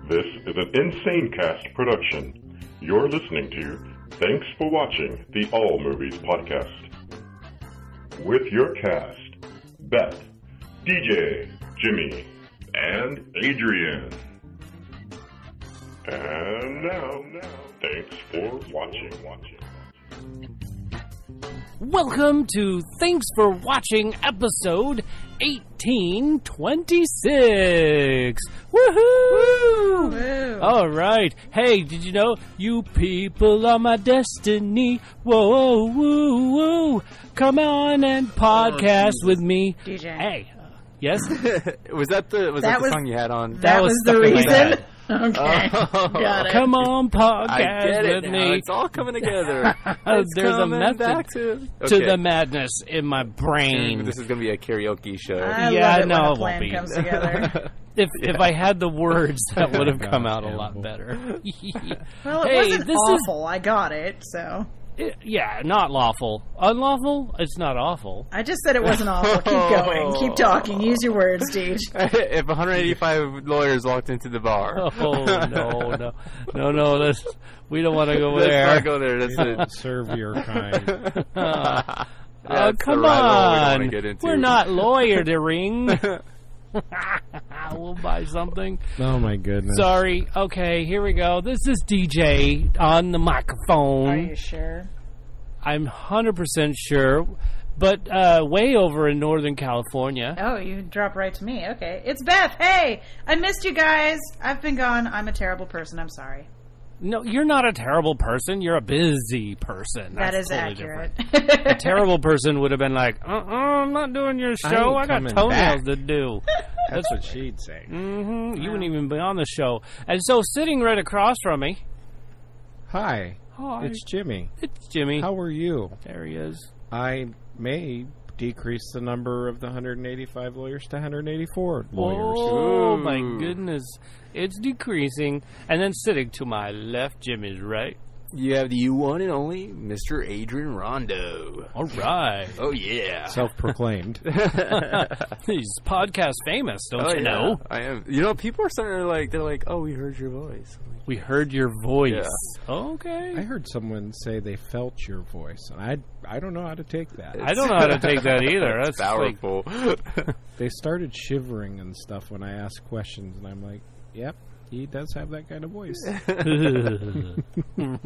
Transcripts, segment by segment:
This is an Insane Cast production. You're listening to Thanks for Watching the All Movies Podcast. With your cast, Beth, DJ, Jimmy, and Adrian. And now, thanks for watching. Welcome to Thanks for Watching episode 1826. Woohoo! Woo. All right. Hey, did you know you people are my destiny? Whoa, woo, woo. Come on and podcast with me. DJ. Hey. Yes? was that the song you had on? That was the reason? Okay. Got it. Come on, podcast I get it with now. me. It's all coming together. There's a method back to the madness in my brain. This is going to be a karaoke show. I Yeah, love it no, when it a won't plan be. comes together. If I had the words, that would have come out a lot better. Well, it Hey, wasn't this awful. I got it, so. Yeah, not lawful. Unlawful? It's not awful. I just said it wasn't awful. Keep going. Keep talking. Use your words, Deej. If 185 lawyers walked into the bar. Oh, no. We don't want to go Let's there. not go there. That's it. Serve your kind. That's Come the right one we don't on. wanna get into. We're not lawyering. We'll buy something. Oh my goodness. Sorry. Okay, here we go. This is DJ on the microphone. Are you sure? I'm 100% sure, but way over in Northern California. Oh, you drop right to me. Okay. It's Beth. Hey, I missed you guys. I've been gone. I'm a terrible person. I'm sorry. No, you're not a terrible person. You're a busy person. That That's is totally accurate. A terrible person would have been like, I'm not doing your show. I got coming toenails back." to do. That's what she'd say. Mm-hmm. You wouldn't even be on the show. And so sitting right across from me. Hi, Hi. it's Jimmy. It's Jimmy. How are you? There he is. I may decrease the number of the 185 lawyers to 184 lawyers. Oh, Ooh. my goodness. It's decreasing. And then sitting to my left, Jimmy's right. You have the one and only Mr. Adrian Rondo. All right. Oh, yeah. Self-proclaimed. He's podcast famous, don't you know? I am. You know, people are starting to they're like, oh, we heard your voice. I'm like, We heard your voice. Yeah. Okay. I heard someone say they felt your voice, and I don't know how to take that. I don't know how to take that either. That's like, powerful. They started shivering and stuff when I asked questions, and I'm like, yep, he does have that kind of voice. Cool.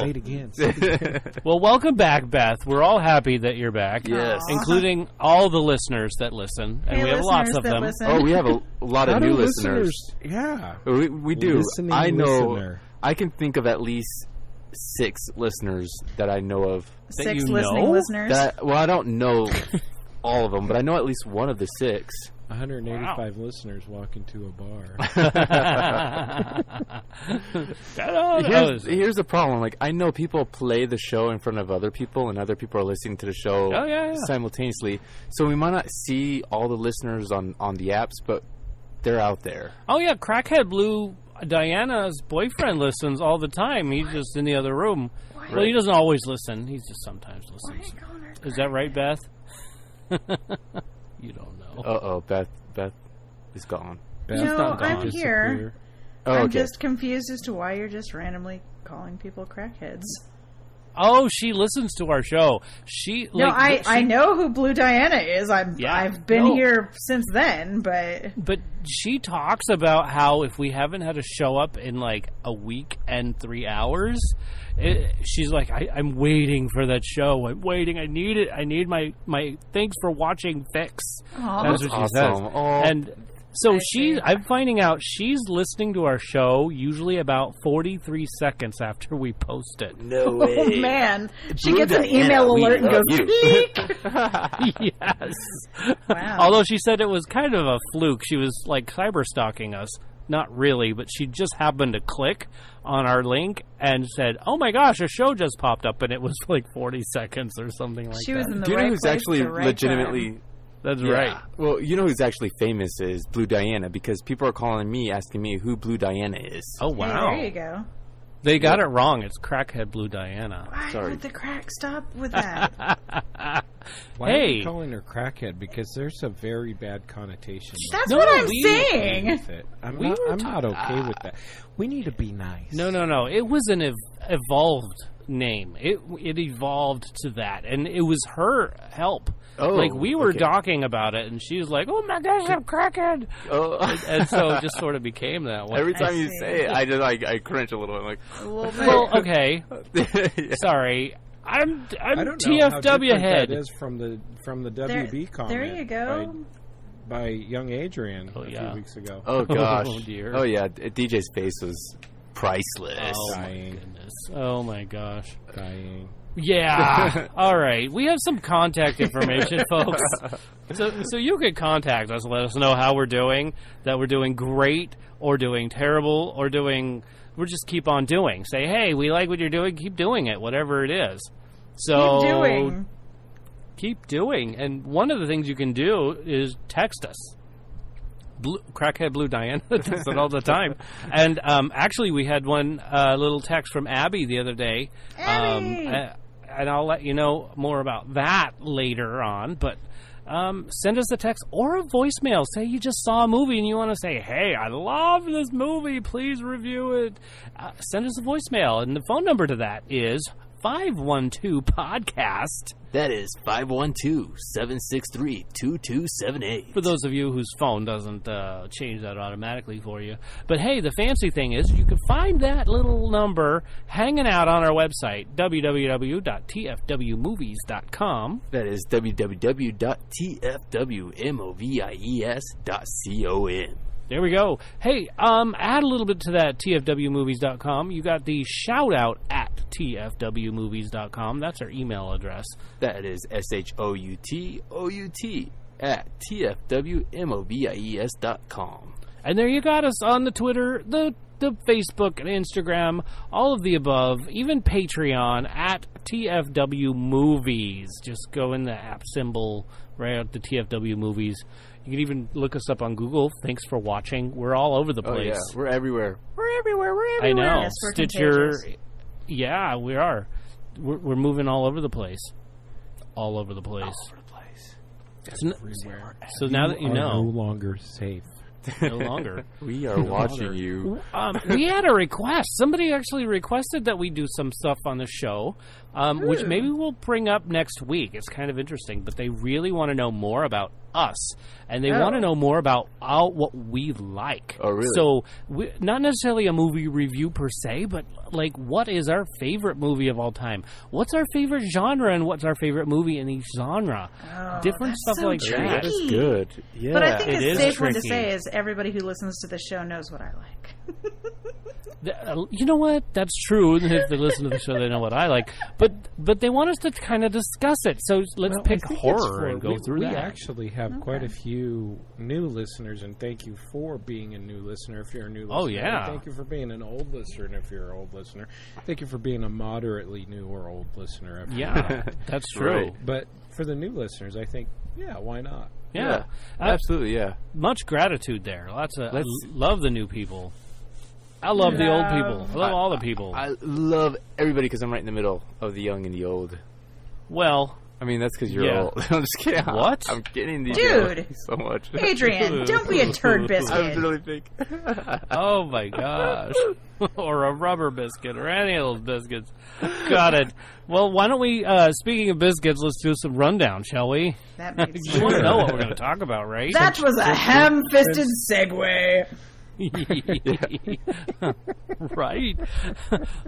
Say it again. Say it again. Well, welcome back, Beth. We're all happy that you're back. Yes. Including all the listeners that listen. And Hey, we have lots listeners of that them. listen. Oh, we have a lot of How new do listeners. Yeah. We do. Listening I know. listener. I can think of at least 6 listeners that I know of. that 6 you listening know? listeners. Well, I don't know all of them, but I know at least one of the 6. 185 listeners walk into a bar. Here's the problem. Like, I know people play the show in front of other people, and other people are listening to the show Oh, yeah. simultaneously. So we might not see all the listeners on the apps, but they're out there. Oh, yeah. Crackhead Blue Diana's boyfriend listens all the time. He's just in the other room. Well, he doesn't always listen. He just sometimes listens. Is that right, Beth? You don't know. Uh-oh, Beth is gone. Beth, No, don't I'm disappear. here. Oh, I'm okay. just confused as to why you're just randomly calling people crackheads. Oh, she listens to our show. No, I know who Blue Diana is. I've been no. here since then, but But she talks about how if we haven't had a show up in like a week and 3 hours, she's like, I'm waiting for that show. I'm waiting. I need it. I need my thanks for watching fix. Aw. That's what she says. Awesome. Oh. And so I see. I'm finding out she's listeling to our show usually about 43 seconds after we post it. No oh way. man, she Blue gets an Diana, email we alert and love goes, you. "Beep." Yes. Wow. Although she said it was kind of a fluke. She was like cyber stalking us. Not really, but she just happened to click on our link and said, "Oh my gosh, a show just popped up," and it was like 40 seconds or something like She that. was in the Do you know right who's place actually at the right legitimately... time. That's Yeah. right. Well, you know who's actually famous is Blue Diana, because people are calling me, asking me who Blue Diana is. Oh Hey, wow, there you go. they got it wrong. It's Crackhead Blue Diana. Why Sorry. would the crack stop with that? Why are hey, you calling her crackhead? Because there's a very bad connotation. That's No, what I'm we- saying. with it. I'm We not, were I'm not okay with that. We need to be nice. no. It was an evolved name. It evolved to that, and it was her help. Oh, like we were okay. talking about it, and she was like, "Oh my gosh, I'm crackhead," Oh. and so it just sort of became that one. Every time you see. say it, I just I cringe a little. I'm like, A little bit. Well, okay, yeah. sorry. I'm I don't know how TFW different head. that is from the there, WB comment. there you go. By young Adrian Oh, a yeah. few weeks ago. Oh gosh. Oh, dear. Oh yeah. DJ's face was priceless. Oh my Dying. goodness. Oh my gosh. Dying. Yeah. All right. We have some contact information, folks. So you can contact us. Let us know how we're doing. That we're doing great, or doing terrible, or doing. We'll just keep on doing. Say, hey, we like what you're doing. Keep doing it, whatever it is. So Keep doing. Keep doing. And one of the things you can do is text us. Crackhead Blue Diana does it all the time. And actually, we had one little text from Abby the other day. Abby! And I'll let you know more about that later on. But send us a text or a voicemail. Say you just saw a movie and you want to say, hey, I love this movie. Please review it. Send us a voicemail. And the phone number to that is 512-PODCAST. That is 512-763-2278. For those of you whose phone doesn't change that automatically for you. But hey, the fancy thing is you can find that little number hanging out on our website, www.tfwmovies.com. That is www.tfwmovies.com. There we go. Hey, add a little bit to that, tfwmovies.com. You got the shout out at tfwmovies.com. That's our email address. That is SHOUTOUT at tfwmovies.com. And there you got us on the Twitter, the Facebook and Instagram, all of the above, even Patreon at TFW Movies. Just go in the app symbol right at the TFW Movies. You can even look us up on Google. Thanks for watching. We're all over the Oh place. yeah, we're everywhere. We're everywhere. I know. Yes, we're Stitcher. contagious. Yeah, we are. We're moving all over the place. All over the place. All over the place. Everywhere. So now that you are no know, longer safe. no longer. We are watching you. We had a request. Somebody actually requested that we do some stuff on the show, which maybe we'll bring up next week. It's kind of interesting, but they really want to know more about us, and they want to know more about what we like. Oh, really? So, not necessarily a movie review per se, but like, what is our favorite movie of all time? What's our favorite genre, and what's our favorite movie in each genre? Different that's stuff so like tricky. that. That is good. Yeah. But I think it a is safe one to tricky. say is everybody who listens to the show knows what I like. You know what? That's true. If they listen to the show, they know what I like. But they want us to kind of discuss it. So let's Well, pick I think horror it's and go through we that. actually have quite a few new listeners, and thank you for being a new listener. If you're a new listener, Oh, yeah. And thank you for being an old listener. And if you're an old listener, thank you for being a moderately new or old listener. Yeah, that's true. Right. But for the new listeners, I think, yeah, why not? Yeah, Absolutely, yeah. much gratitude there. Lots of Let's- love the new people. I love the old people. I love all the people. I love everybody because I'm right in the middle of the young and the old. Well, I mean, that's because you're Yeah. old. I'm just kidding. What? I'm kidding these Dude. so much. Adrian, don't be a turd I was biscuit. really big. oh my gosh. Or a rubber biscuit or any of those biscuits. Got it. Well, why don't we, speaking of biscuits, let's do some rundown, shall we? That makes You want to know what we're going to talk about, right? That was a ham-fisted segue. Right.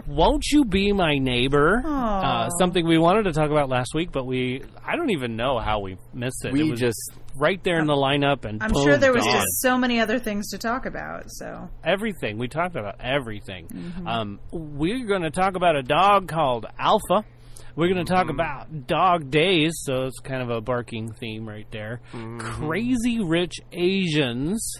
Won't you be my neighbor? Aw. Something we wanted to talk about last week, but I don't even know how we missed it. It We was just right there in the lineup, and I'm boom, sure there was gone. just so many other things to talk about. So Everything. We talked about everything. Mm-hmm. We're going to talk about a dog called Alpha. We're going to talk about Dog Days, so it's kind of a barking theme right there. Crazy Rich Asians.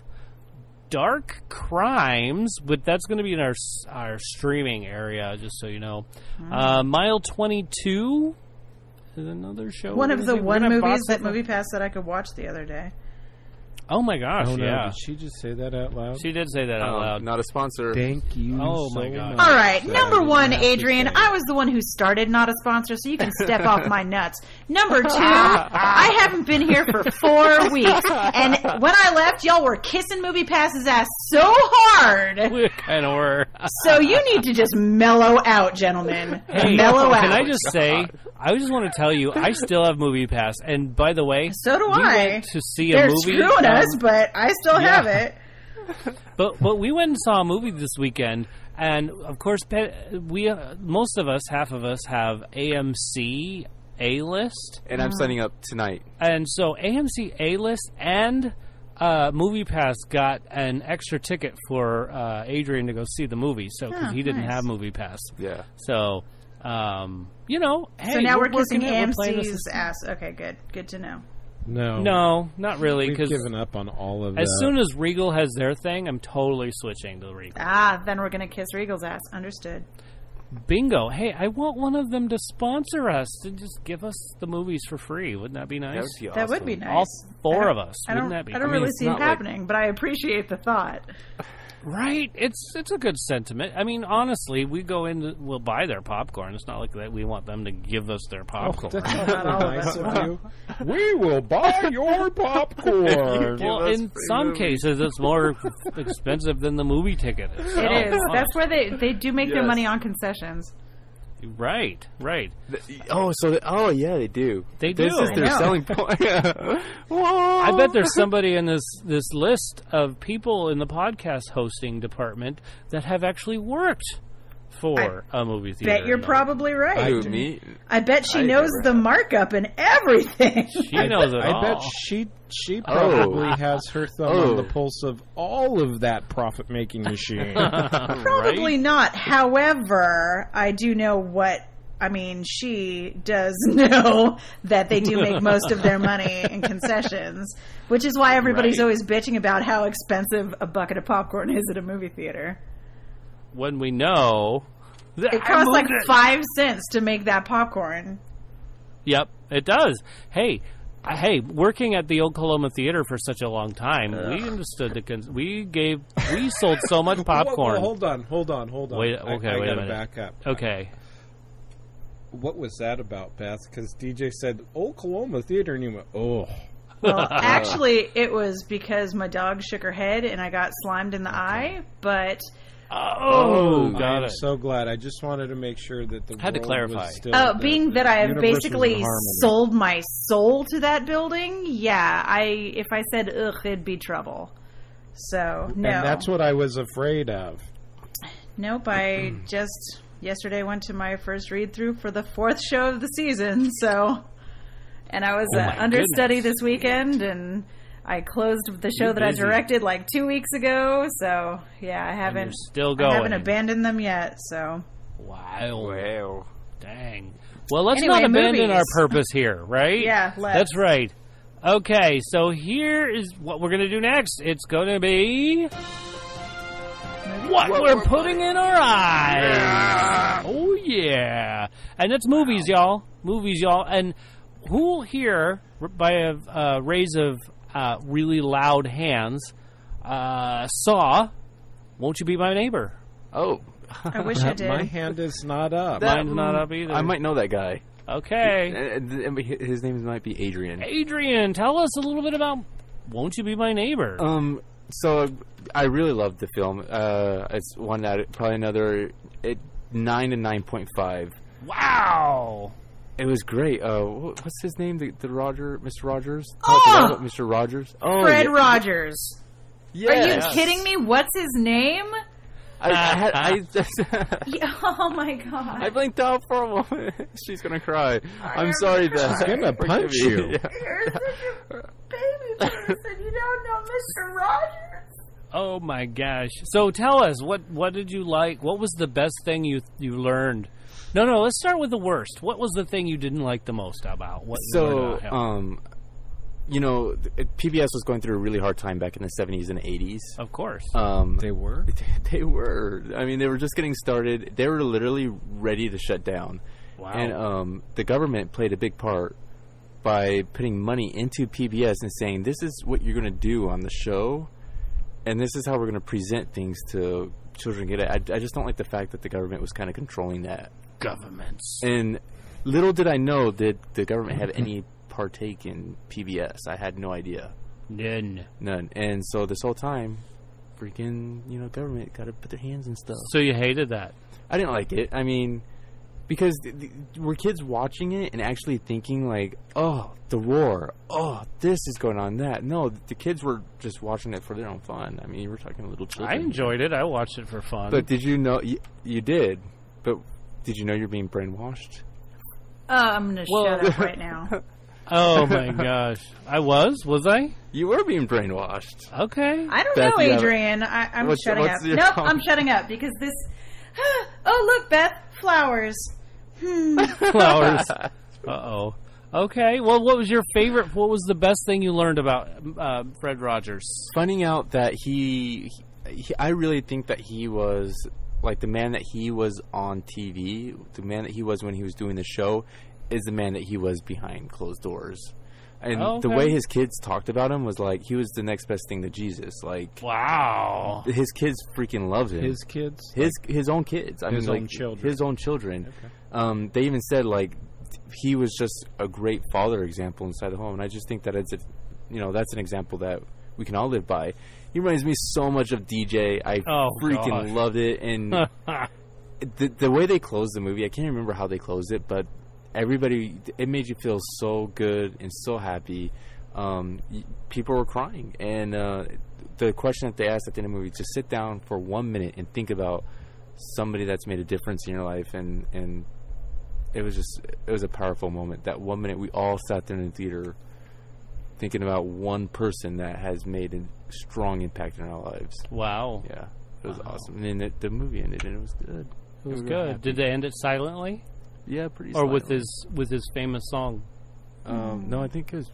Dark Crimes, but that's going to be in our streaming area, just so you know. Mile 22 is another show. one of the We're gonna movies box that up- MoviePass said I could watch the other day. Oh my gosh, Oh no! yeah. Did she just say that out loud? She did say that out loud. Not a sponsor. Thank you. Oh, so my God. much. All right, That number didn't one, have to Adrian. say. I was the one who started Not a Sponsor, so you can step off my nuts. Number two, I haven't been here for 4 weeks, and when I left, y'all were kissing Movie Pass's ass so hard. We kind of were. So you need to just mellow out, gentlemen. Hey, mellow out. can I just say, I just want to tell you, I still have Movie Pass. And by the way, So do we I. went to see a They're movie. screwing us, but I still have it. But we went and saw a movie this weekend, and of course, we most of us, half of us, have AMC A-List, And I'm signing up tonight. and so AMC A-List and Movie Pass got an extra ticket for Adrian to go see the movie, so because he didn't nice. have Movie Pass, Yeah. so you know, hey, So now we're kissing working it, we're playing this- AMC's ass. Okay, good. Good to know. No, not really, We've because given up on all of as that. soon as Regal has their thing, I'm totally switching to Regal. Then we're going to kiss Regal's ass. Understood. Bingo. Hey, I want one of them to sponsor us, to just give us the movies for free. Wouldn't that be nice? That would be awesome. That would be nice. All four I of don't- us. I Wouldn't don't, that be I don't I mean, really it's see it not like- happening, but I appreciate the thought. Right. It's a good sentiment. I mean, honestly, we'll buy their popcorn. It's not like that we want them to give us their popcorn. That's Not all of nice it. of you. We will buy your popcorn. Well, us in free some movies. cases, it's more expensive than the movie ticket itself. It is. That's where they do make their Yes. money on concessions. Right. Oh, yeah, they do. They This do. is their I know. selling point. I bet there's somebody in this list of people in the podcast hosting department that have actually worked for a movie theater. Bet you're probably right. Who, me? I bet she I knows never the have. markup and everything. She knows it I all. bet she probably has her thumb on Oh. the pulse of all of that profit making machine. Probably not. However, I do know she does know that they do make most of their money in concessions, which is why everybody's Right. always bitching about how expensive a bucket of popcorn is at a movie theater. When we know that It costs like 5 cents to make that popcorn. Yep, it does. Hey, working at the Oklahoma Theater for such a long time, we understood we sold so much popcorn. Whoa, hold on. Wait, okay, I wait a gotta minute. back up. Okay. What was that about, Beth? Because DJ said Oklahoma Theater, and you went, oh. Well, actually, it was because my dog shook her head and I got slimed in the eye, but... Oh, got I'm it. so glad. I just wanted to make sure that the Had to world clarify. was still being that I have universe was in basically harmony. sold my soul to that building, yeah, if I said ugh, it'd be trouble. So, no. And that's what I was afraid of. Nope, I just yesterday went to my first read through for the 4th show of the season, so... And I was Oh my understudy goodness. this weekend, and I closed the show You're that I busy. directed like 2 weeks ago, so yeah, I haven't... you're still I haven't going. abandoned them yet, so... Wow. Wow. Dang. Well, let's Anyway, not abandon movies. our purpose here, right? Yeah, let's. That's right. Okay, so here is what we're going to do next. It's going to be what we're putting in our eyes. Oh, yeah. And it's movies, y'all. Movies, y'all. And who here, by a raise of really loud hands, saw Won't You Be My Neighbor? Oh. I wish I did. My hand is not up. Mine's not up either. I might know that guy. Okay. His name might be Adrian. Adrian, tell us a little bit about Won't You Be My Neighbor? So I really loved the film. It's one out, probably another 9 to 9.5. Wow. It was great. What's his name? The Roger, Mr. Rogers? Oh! Mr. Rogers. Oh, Fred yeah. Rogers. Yes. Are you kidding me? What's his name? I Oh my god. I blinked out for a moment. She's gonna cry. I'm sorry, Beth. She's gonna punch Forgive you. me. Yeah. You're such a baby person. You don't know Mr. Rogers. Oh my gosh. So tell us, what did you like? What was the best thing you learned? No, let's start with the worst. What was the thing you didn't like the most about what you learned about him? PBS was going through a really hard time back in the 70s and 80s. Of course. They were? They were. I mean, they were just getting started. They were literally ready to shut down. Wow. And the government played a big part by putting money into PBS and saying, this is what you're going to do on the show, and this is how we're going to present things to children. I just don't like the fact that the government was kind of controlling that. Governments. And little did I know that the government had any partake in PBS. I had no idea. None. And so this whole time, freaking, government got to put their hands in stuff. So you hated that? I didn't like it. I mean, because were kids watching it and actually thinking like, oh, the war, oh, this is going on, that? No, the kids were just watching it for their own fun. I mean, you were talking to little children. I enjoyed it. I watched it for fun. But did you know, you did, but did you know you're being brainwashed? I'm going to shut up right now. Oh, my gosh. I was? Was I? You were being brainwashed. Okay. I don't know, Adrian. I'm shutting up. Nope, I'm shutting up because this... Oh, look, Beth. Flowers. Flowers. Uh-oh. Okay. Well, what was the best thing you learned about Fred Rogers? Finding out that I really think that he was, like, the man that he was on TV, the man that he was when he was doing the show, is the man that he was behind closed doors. And the way his kids talked about him was like he was the next best thing to Jesus. Like, wow, his kids freaking loved him. His kids, his own kids. His own children. His own children. Okay. They even said like he was just a great father example inside the home. And I just think that that's an example that we can all live by. He reminds me so much of DJ. I freaking loved it. And the way they closed the movie, I can't remember how they closed it, but it made you feel so good and so happy. People were crying, and the question that they asked at the end of the movie, just sit down for 1 minute and think about somebody that's made a difference in your life, and it was a powerful moment. That 1 minute we all sat there in the theater thinking about one person that has made a strong impact in our lives. Wow. Yeah, it was awesome. And then the movie ended, and it was good. It was good. Did they end it silently? Yeah, pretty. Or silently. with his famous song? No, I think it was.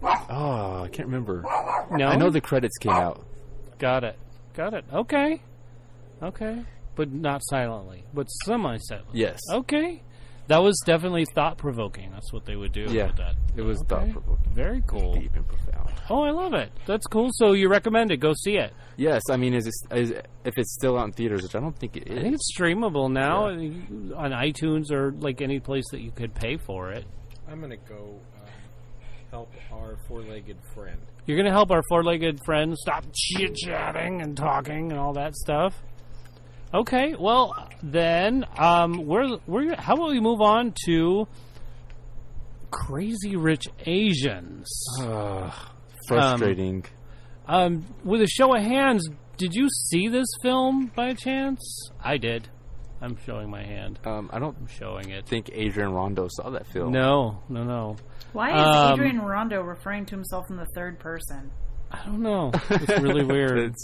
Oh, I can't remember. No, I know the credits came out. Got it. Okay, but not silently, but semi-silently. Yes. Okay, that was definitely thought-provoking. That's what they would do with that. It was thought-provoking. Very cool. Deep and profound. Oh, I love it. That's cool. So you recommend it? Go see it. Yes, I mean, if it's still out in theaters, which I don't think it is. I think it's streamable now on iTunes or like any place that you could pay for it. I'm going to go help our four-legged friend. You're going to help our four-legged friend stop chit-chatting and talking and all that stuff? Okay, well, then, how about we move on to Crazy Rich Asians? Frustrating. With a show of hands, did you see this film by chance? I did. I'm showing my hand. I don't showing it. think Adrian Rondo saw that film. No. Why is Adrian Rondo referring to himself in the third person? I don't know. It's really weird.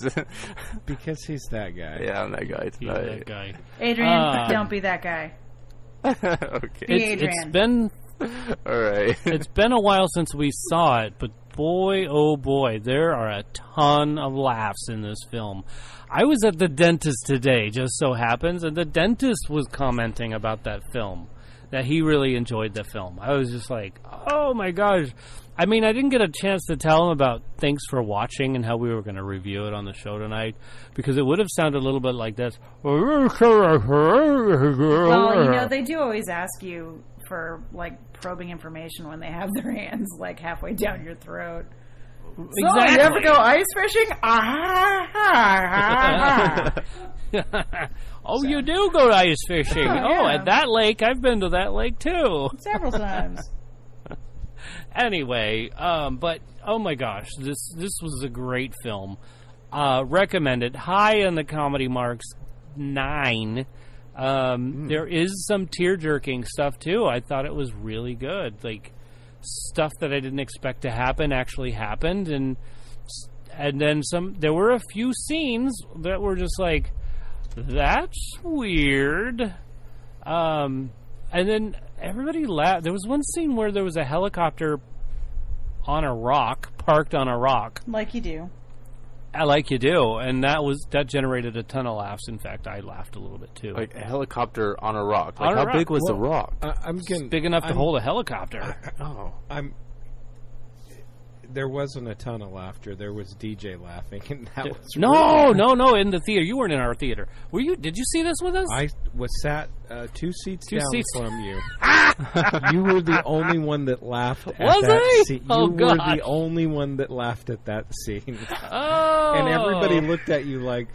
Because he's that guy. Yeah, I'm that guy tonight. He's that guy. Adrian, don't be that guy. Okay. Be Adrian. It's been... All right. It's been a while since we saw it, but boy, oh boy, there are a ton of laughs in this film. I was at the dentist today, just so happens, and the dentist was commenting about that film, that he really enjoyed the film. I was just like, oh my gosh. I mean, I didn't get a chance to tell him about thanks for watching and how we were going to review it on the show tonight, because it would have sounded a little bit like this. Well, they do always ask you for, like, probing information when they have their hands, like, halfway down your throat. Exactly. So, you ever go ice fishing? Oh, you do go ice fishing. Yeah. Oh, at that lake. I've been to that lake, too. Several times. Anyway, but, oh my gosh, this was a great film. Recommended. High on the comedy marks, 9. There is some tear-jerking stuff, too. I thought it was really good. Like, stuff that I didn't expect to happen actually happened, and then there were a few scenes that were just like, that's weird. And then everybody laughed. There was one scene where there was a helicopter on a rock, parked on a rock. Like you do. Like you do, and that generated a ton of laughs. In fact, I laughed a little bit too. Like a helicopter on a rock. Like, how big was the rock? It's big enough to hold a helicopter. There wasn't a ton of laughter. There was DJ laughing, and that was no. In the theater, you weren't in our theater. Were you? Did you see this with us? I was sat 2 seats down from you. You were the only one that laughed at that scene. You were the only one that laughed at that scene. Oh, and everybody looked at you like,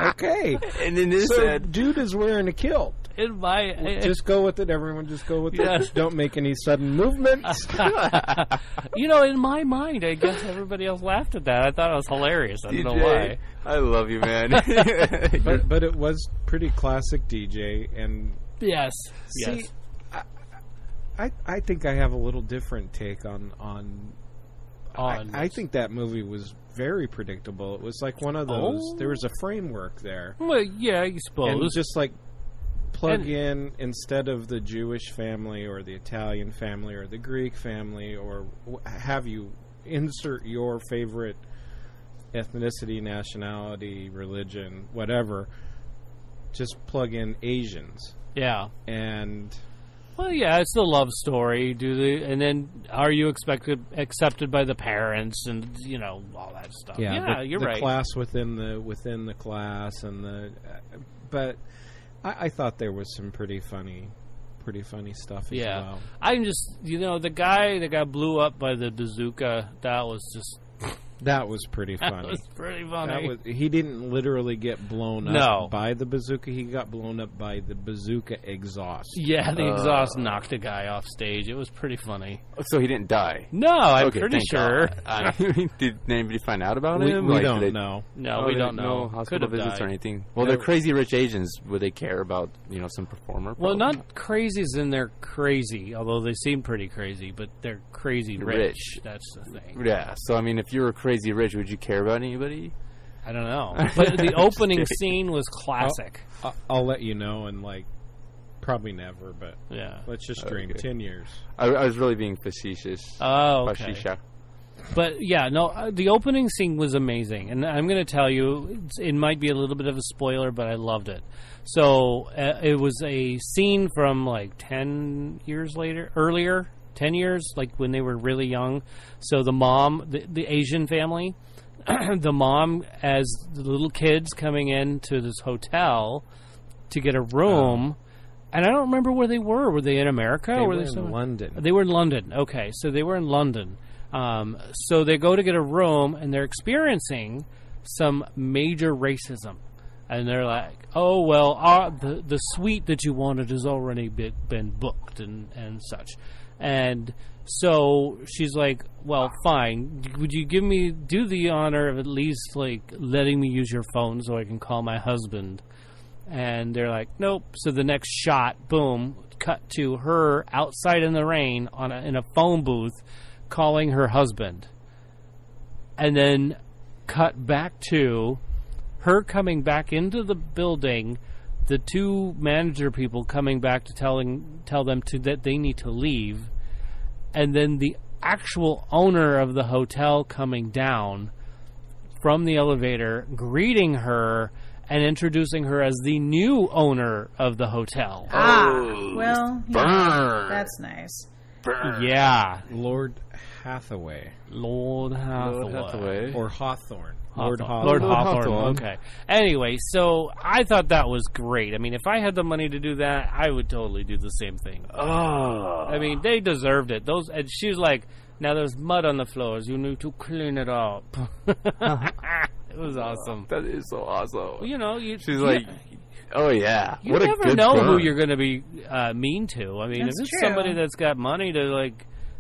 okay. And then it said, dude is wearing a kilt. Just go with it, everyone. Just go with it. Don't make any sudden movements. In my mind, I guess everybody else laughed at that. I thought it was hilarious. I don't know why. I love you, man. but it was pretty classic DJ. And yes. I think I have a little different take on I think that movie was very predictable. It was like one of those. There was a framework there. Well, yeah, I suppose. And just like plug in, instead of the Jewish family or the Italian family or the Greek family, or have you insert your favorite ethnicity, nationality, religion, whatever. Just plug in Asians. Yeah. And well, yeah, it's the love story. And then are you accepted by the parents, and all that stuff. Yeah, you're right. The class within the class, and but I thought there was some pretty funny stuff as well. I'm just the guy that got blew up by the bazooka. That was pretty funny. That was pretty funny. He didn't literally get blown up by the bazooka. He got blown up by the bazooka exhaust. Yeah, the exhaust knocked a guy off stage. It was pretty funny. So he didn't die? No, I'm pretty sure. Did anybody find out about him? We don't know. No, we don't know. No hospital visits or anything. Well, they're crazy rich Asians. Would they care about some performer? Well, not crazy as in they're crazy, although they seem pretty crazy, but they're crazy rich. That's the thing. Yeah, so I mean, if you were crazy rich, would you care about anybody? I don't know. But the opening scene was classic. I'll let you know, and probably never, but let's just dream. 10 years. I was really being facetious. Oh, okay. But the opening scene was amazing, and I'm going to tell you, it might be a little bit of a spoiler, but I loved it. So it was a scene from 10 years earlier. 10 years, when they were really young. So the mom, the Asian family, the mom, as the little kids coming into this hotel to get a room, and I don't remember where they were. Were they in America? Or were they in London. They were in London. Okay, so they were in London. So they go to get a room, and they're experiencing some major racism. And they're like, oh, well, the suite that you wanted has already been booked and such. And so she's like, well, fine. Would you do the honor of at least letting me use your phone so I can call my husband? And they're like, nope. So the next shot, boom, cut to her outside in the rain in a phone booth calling her husband. And then cut back to her coming back into the building, the two manager people coming back to tell them that they need to leave, and then the actual owner of the hotel coming down from the elevator, greeting her and introducing her as the new owner of the hotel. That's nice. Burn. Yeah. Lord Hathaway. Or Hawthorne. Lord Hawthorne. Okay. Anyway, so I thought that was great. I mean, if I had the money to do that, I would totally do the same thing. Oh. I mean, they deserved it. And she's like, now there's mud on the floors. You need to clean it up. It was awesome. That is so awesome. Well, she's like, oh yeah. You never know who you're going to be mean to. I mean, that's if it's true. somebody that's got money to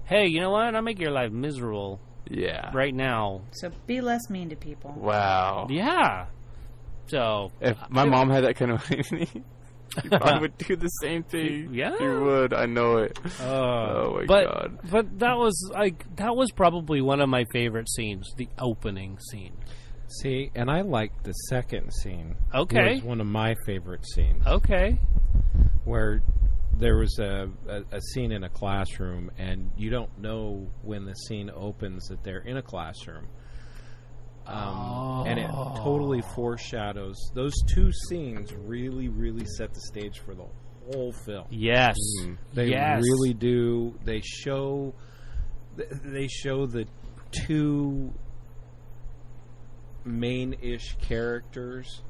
hey, you know what? I'll make your life miserable. Yeah. Right now. So be less mean to people. Wow. Yeah. So if my mom had that kind of money, she probably would do the same thing. Yeah. She would. I know it. Oh my god. But that was probably one of my favorite scenes, the opening scene. See, and I liked the second scene. Okay. It was one of my favorite scenes. Okay. Where there was a scene in a classroom, and you don't know when the scene opens that they're in a classroom. And it totally foreshadows. Those two scenes really, really set the stage for the whole film. Yes. They really do. They show the two main-ish characters.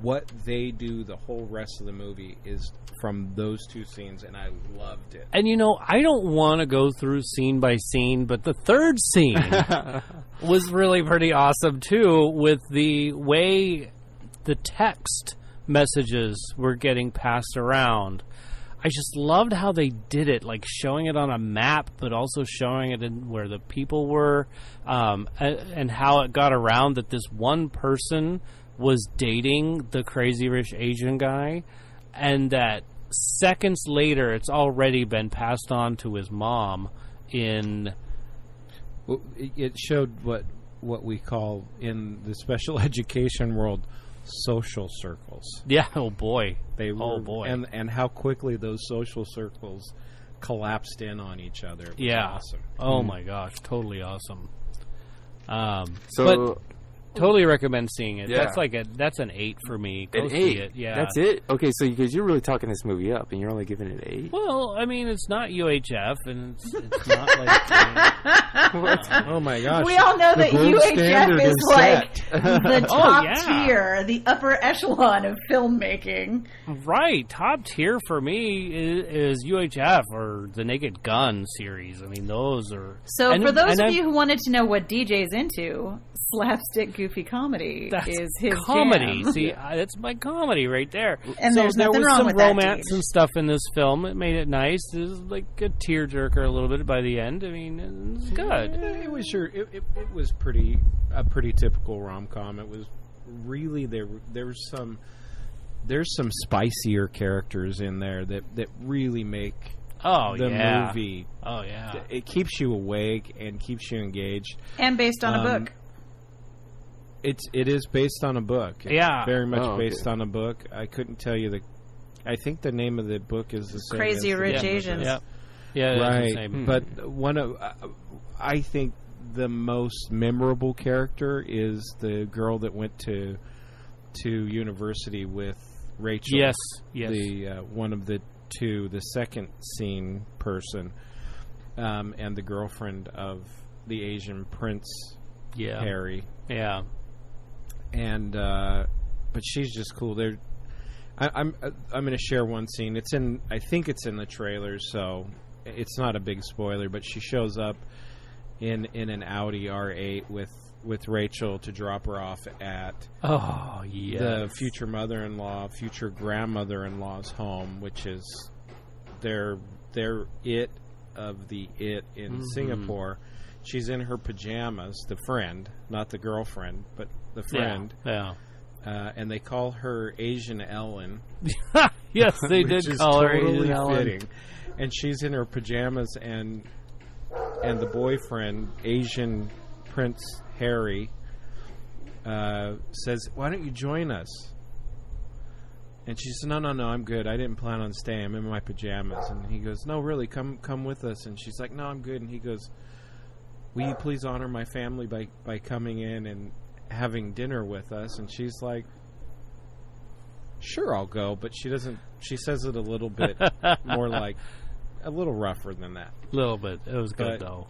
What they do the whole rest of the movie is from those two scenes, and I loved it. And I don't want to go through scene by scene, but the third scene was really pretty awesome too, with the way the text messages were getting passed around. I just loved how they did it, like showing it on a map, but also showing it in where the people were, and how it got around that this one person was dating the crazy rich Asian guy, and that seconds later it's already been passed on to his mom in... Well, it showed what we call in the special education world social circles. Yeah, oh boy. And how quickly those social circles collapsed in on each other. It was awesome. Oh my gosh, totally awesome. But totally recommend seeing it. Yeah. That's an 8 for me. Go see 8. it. Yeah, that's it. Okay, so because you're really talking this movie up, and you're only giving it 8. Well, I mean, it's not UHF, and it's not like. What? Oh my gosh! We all know that UHF is like the top yeah. tier, the upper echelon of filmmaking. Right, top tier for me is UHF or the Naked Gun series. I mean, those are. So, for those of you who wanted to know what DJ's into, slapstick goofy comedy is his comedy. jam. See, that's my comedy right there. And there's there nothing was wrong some with that, romance dude. and stuff in this film. It made it nice. It was like a tearjerker a little bit by the end. I mean, it was good. It was it was a pretty typical rom-com. It was really there's some spicier characters in there that really make the movie. Oh yeah, it keeps you awake and keeps you engaged. And based on a book. It is based on a book. It's very much based on a book. I couldn't tell you I think the name of the book is the same. Crazy Rich Asians. Yeah, right. But I think the most memorable character is the girl that went to university with Rachel. Yes. The one of the two, the second scene person, and the girlfriend of the Asian prince, Harry. Yeah. And but she's just cool. I'm going to share one scene. I think it's in the trailer, so it's not a big spoiler. But she shows up in an Audi R8 with Rachel to drop her off at the future mother-in-law, future grandmother-in-law's home, which is their it of the it in Singapore. She's in her pajamas, the friend, not the girlfriend, but the friend. Yeah. And they call her Asian Ellen. Yes, they did call her totally Asian Ellen. Fitting. And she's in her pajamas, and the boyfriend, Asian Prince Harry, says, "Why don't you join us?" And she says, "No, I'm good. I didn't plan on staying. I'm in my pajamas." And he goes, "No, really, come with us." And she's like, "No, I'm good." And he goes, "Will you please honor my family by coming in and having dinner with us?" And she's like, "Sure, I'll go." But she doesn't. She says it a little bit more like a little rougher than that. A little bit. It was good, though.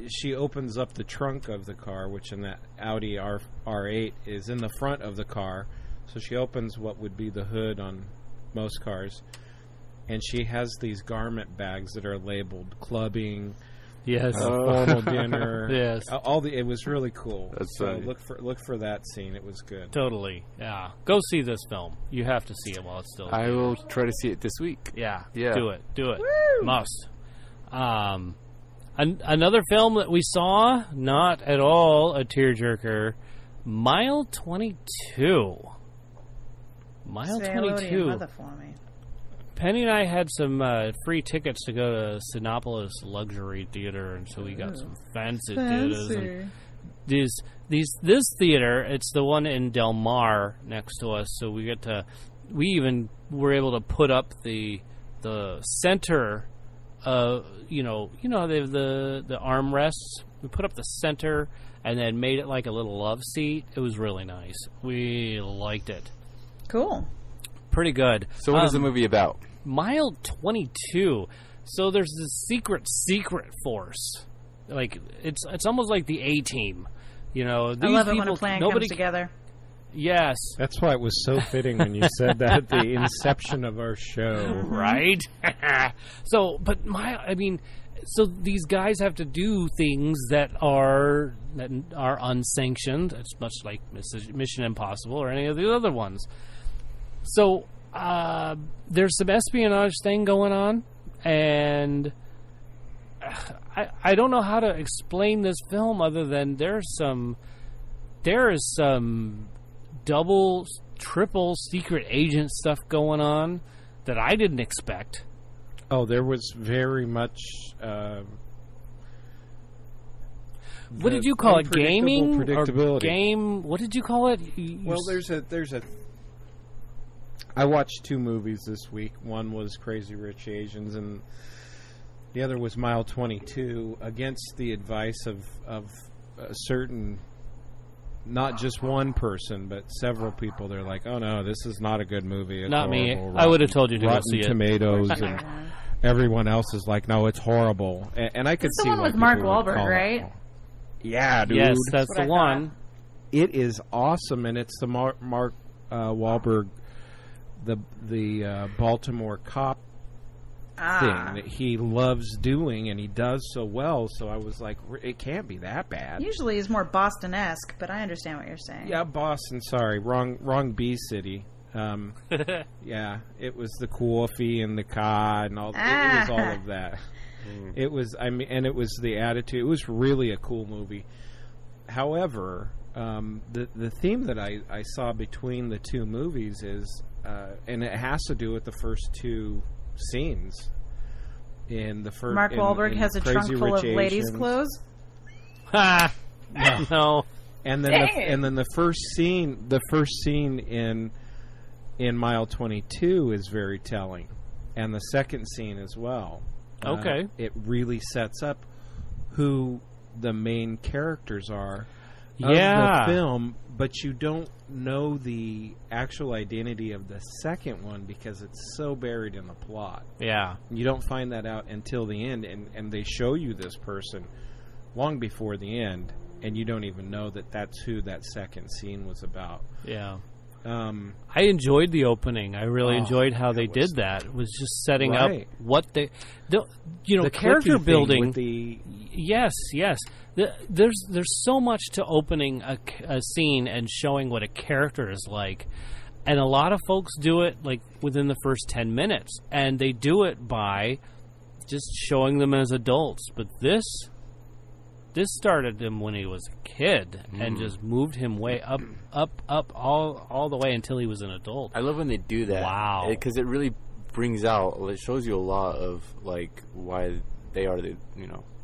She opens up the trunk of the car, which in that Audi R8 is in the front of the car. So she opens what would be the hood on most cars, and she has these garment bags that are labeled clubbing. Yes. Formal dinner. Yes. It was really cool. That's so funny. look for that scene. It was good. Totally. Yeah. Go see this film. You have to see it while it's still. I will try to see it this week. Yeah. Yeah. Do it. Woo! Must. Another film that we saw, not at all a tearjerker, Mile 22. Mile 22. Penny and I had some free tickets to go to Sinopolis Luxury Theater, and so we got some fancy theaters. And this theater, it's the one in Del Mar next to us, so we even were able to put up the center you know they have the armrests. We put up the center and then made it like a little love seat. It was really nice. We liked it. Cool. Pretty good. So what is the movie about? Mile 22. So there's this secret force. Like it's almost like the A-Team. You know, I love it when a plan comes together. Yes. That's why it was so fitting when you said that at the inception of our show. Right? So these guys have to do things that are unsanctioned. It's much like Mission Impossible or any of the other ones. So there's some espionage thing going on, and I don't know how to explain this film other than there is some double, triple secret agent stuff going on that I didn't expect. Oh, there was very much. What did you call it? Gaming predictability. Or game? What did you call it? Well, there's a. I watched 2 movies this week. One was Crazy Rich Asians, and the other was Mile 22. Against the advice of a certain, not just one person, but several people. They're like, "Oh no, this is not a good movie. It's not horrible. me. I would have told you to go see it." Tomatoes and everyone else is like, "No, it's horrible." And I could see the one with Mark Wahlberg, right? Yeah, dude. Yes, that's the one. It is awesome, and it's the Mark Wahlberg, the Baltimore cop thing that he loves doing, and he does so well. So I was like, it can't be that bad. Usually he's more Boston-esque, but I understand what you're saying. Yeah, Boston. Sorry, wrong B city. Yeah, it was the coffee and the cod and all. It was all of that. It was. and it was the attitude. It was really a cool movie. However, the theme that I saw between the 2 movies is, and it has to do with the first 2 scenes. In the first, Mark Wahlberg has a trunk full of ladies' clothes. No. And then the first scene in Mile 22 is very telling, and the second scene as well. Okay. It really sets up who the main characters are of the film, but you don't know the actual identity of the second one because it's so buried in the plot. Yeah. You don't find that out until the end, and they show you this person long before the end, and you don't even know that that's who that second scene was about. Yeah. I enjoyed the opening. I really enjoyed how they did that. It was just setting up what the character building. Yes. There's so much to opening a scene and showing what a character is like, and a lot of folks do it like within the first 10 minutes, and they do it by just showing them as adults. But this started him when he was a kid and just moved him way up all the way until he was an adult. I love when they do that. Wow. Because it really brings out, it shows you a lot of, like, why they are,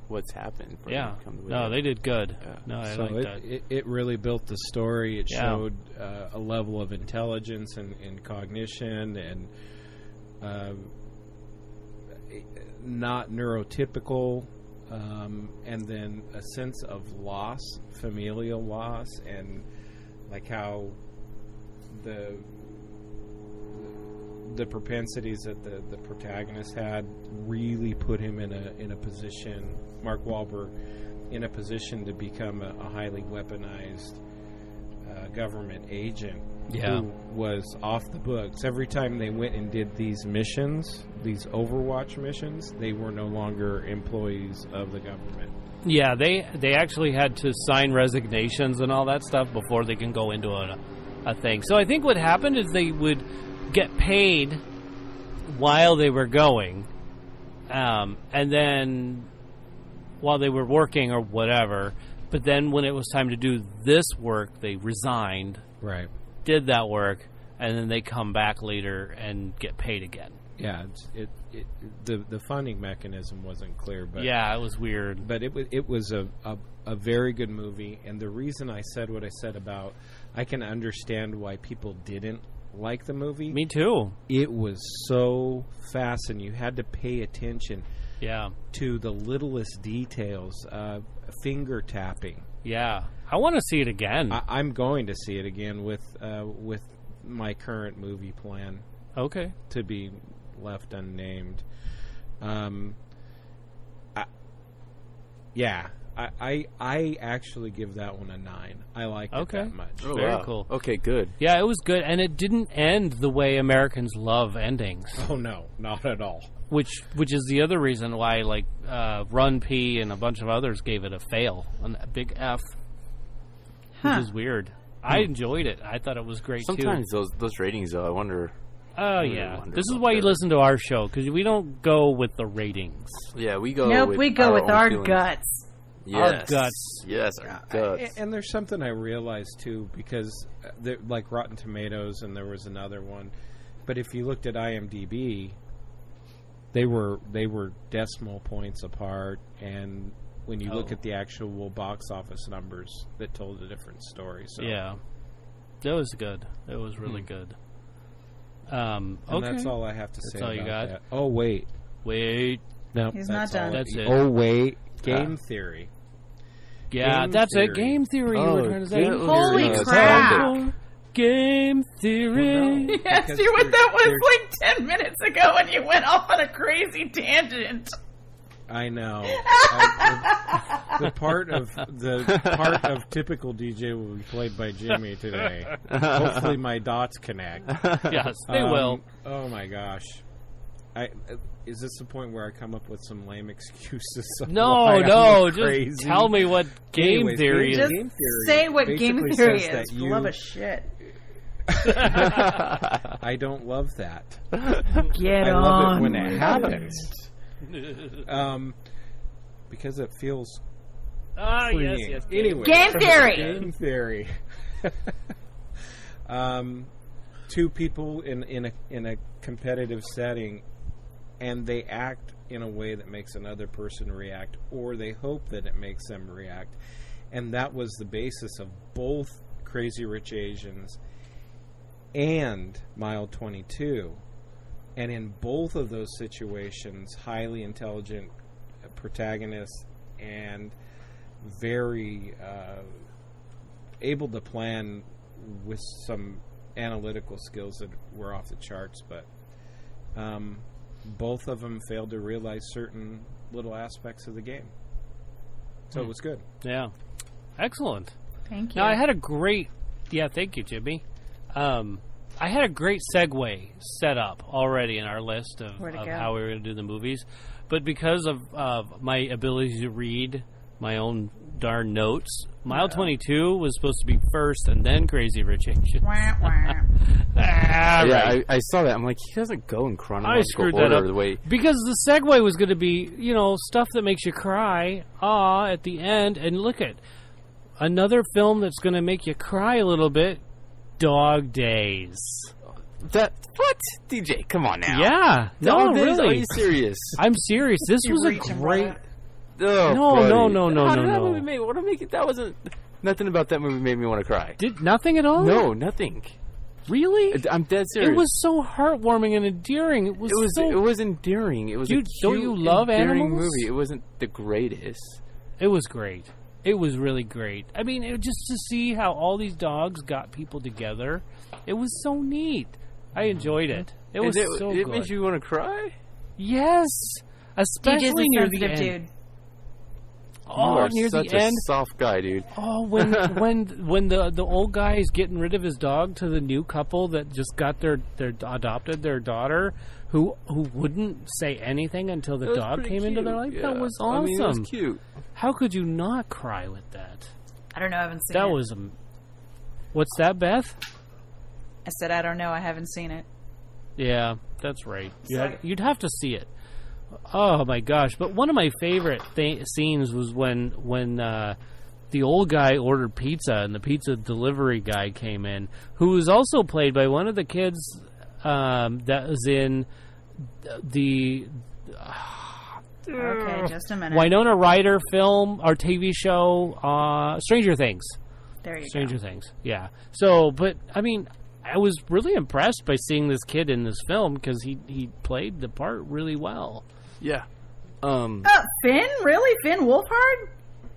what's happened. Yeah. No, they did good. Yeah. No, I like that. It really built the story. It showed a level of intelligence and cognition and not neurotypical. And then a sense of loss, familial loss, and like how the propensities that the protagonist had really put him in a position, Mark Wahlberg, in a position to become a highly weaponized government agent who was off the books. Every time they went and did these missions, these Overwatch missions, they were no longer employees of the government. Yeah, they actually had to sign resignations and all that stuff before they can go into a thing. So I think what happened is they would get paid while they were going, and then while they were working or whatever. But then when it was time to do this work, they resigned. Right. Did that work, and then they come back later and get paid again. Yeah, the funding mechanism wasn't clear, but yeah, it was weird. But it was a very good movie, and the reason I said what I said about, I can understand why people didn't like the movie. Me too. It was so fast, and you had to pay attention. Yeah. To the littlest details, finger tapping. Yeah. I want to see it again. I'm going to see it again with my current movie plan. Okay. To be left unnamed. I actually give that one a 9. I like it that much. Oh, very cool. Okay, good. Yeah, it was good, and it didn't end the way Americans love endings. Oh no, not at all. Which is the other reason why Run P and a bunch of others gave it a fail, a big F, which is weird. I enjoyed it. I thought it was great. Sometimes those ratings, though, I wonder. Oh yeah, this is why you listen to our show, because we don't go with the ratings. Yeah, we go. Nope, we go with our feelings. guts. Yes. Our guts. Yes, our guts. And there's something I realized too, because like Rotten Tomatoes, and there was another one. But if you looked at IMDb, they were decimal points apart, and when you look at the actual box office numbers, that told a different story. So yeah, that was good. It was really good. And that's all I have to say. That's all you got. That. Oh wait, no, he's not done. That's it. Oh wait, Game Theory. Yeah, Game that's Theory. it. Game Theory. You were trying to say. Holy crap! Game Theory. He asked you what that was like 10 minutes ago, and you went off on a crazy tangent. I know. The part of typical DJ will be played by Jimmy today. Hopefully, my dots connect. Yes, they will. Oh my gosh! Is this the point where I come up with some lame excuses? No, just tell me what Game Theory is. Just Game Theory say what Game Theory says is. that Love a shit. I don't love that. Get I on. love it when it happens. Because it feels freeing. Yes. Anyway, Game Theory. Game Theory. Two people in a competitive setting, and they act in a way that makes another person react, or they hope that it makes them react, and that was the basis of both Crazy Rich Asians and Mile 22. And in both of those situations, highly intelligent protagonists and very able to plan with some analytical skills that were off the charts. But both of them failed to realize certain little aspects of the game. So it was good. Yeah. Excellent. Thank you. Now, I had a great... Yeah, thank you, Jimmy. I had a great segue set up already in our list of how we were going to do the movies. But because of my ability to read my own darn notes, Mile 22 was supposed to be first and then Crazy Rich Asians. I saw that. I'm like, he doesn't go in chronological I screwed order that up. the way... Because the segue was going to be, stuff that makes you cry, at the end. And look at another film that's going to make you cry a little bit, Dog Days. What? DJ, come on now. Yeah. No, really. Are you serious? I'm serious. This was a great... No. No. That movie made, that wasn't... Nothing about that movie made me want to cry. Nothing at all? No, nothing. Really? I'm dead serious. It was so heartwarming and endearing. It was endearing. It was a cute, don't you love endearing animals? movie. It wasn't the greatest. It was great. It was really great. I mean, just to see how all these dogs got people together, it was so neat. I enjoyed it. It was so good. It made you want to cry? Yes. Especially near the end. Dude. Oh, you are near such the a end. soft guy, dude. Oh, when the old guy is getting rid of his dog to the new couple that just got their adopted their daughter, who wouldn't say anything until the dog came into their life. Yeah. That was awesome. I mean, it was cute. How could you not cry with that? I don't know. I haven't seen it. That was what's that, Beth? I said I don't know. I haven't seen it. Yeah, that's right. You'd have to see it. Oh my gosh! But one of my favorite scenes was when the old guy ordered pizza and the pizza delivery guy came in, who was also played by one of the kids that was in the okay, just a minute. Winona Ryder film or TV show, Stranger Things. There you Stranger Things. Yeah. So, but I mean, I was really impressed by seeing this kid in this film because he played the part really well. Yeah. Finn? Really? Finn Wolfhard?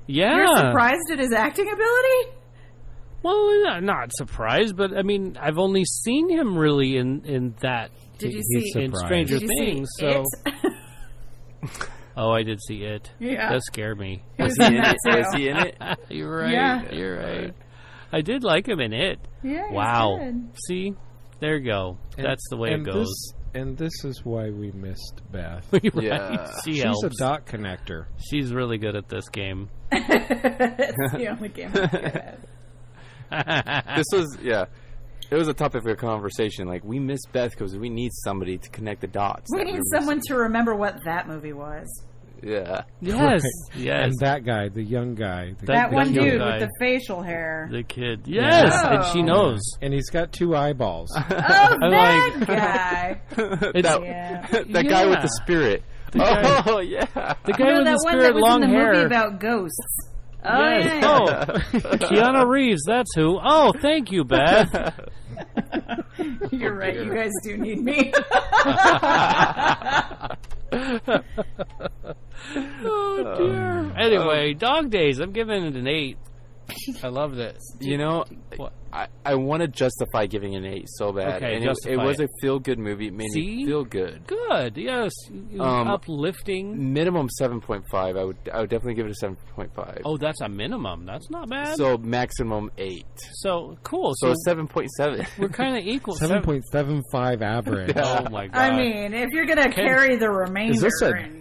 Yeah. You're surprised at his acting ability? Well, not surprised, but I mean, I've only seen him really in that. Did you see in Stranger Things? So. Oh, I did see it. Yeah. That scared me. Was he in it? Was he in it? You're right. Yeah. You're right. I did like him in it. Yeah. Wow. Good. See, there you go. That's the way it goes. This is why we missed Beth. Right? Yeah. She's She's a dot connector. She's really good at this game. It's the only game I'm good at. This was, it was a topic of conversation. Like, we miss Beth because we need somebody to connect the dots. We need someone to remember what that movie was. Yeah. Yes. Right. Yes. And that guy, the young guy. That one young dude guy. with the facial hair. The kid. Yes. Yeah. And she knows. And he's got 2 eyeballs. Oh, that like- guy. That guy with the spirit. guy- Oh, yeah. The guy with that the one spirit, that was long in the hair. movie about ghosts. Oh, Yes. yeah. Oh, Keanu Reeves. That's who. Oh, thank you, Beth. You're right. You guys do need me. Oh dear. Anyway, Dog Days. I'm giving it an 8. I loved it. You know, What? I want to justify giving an 8 so bad. Okay, and justify it was it. a feel-good movie. It made See? me feel good. Good. Yes. Uplifting. Minimum 7.5. I would definitely give it a 7.5. Oh, that's a minimum. That's not bad. So maximum 8. So cool. So 7.7. we're kind of equal. 7.75 average. Oh my god. I mean, if you're going to carry the remainder. Is this a- Right.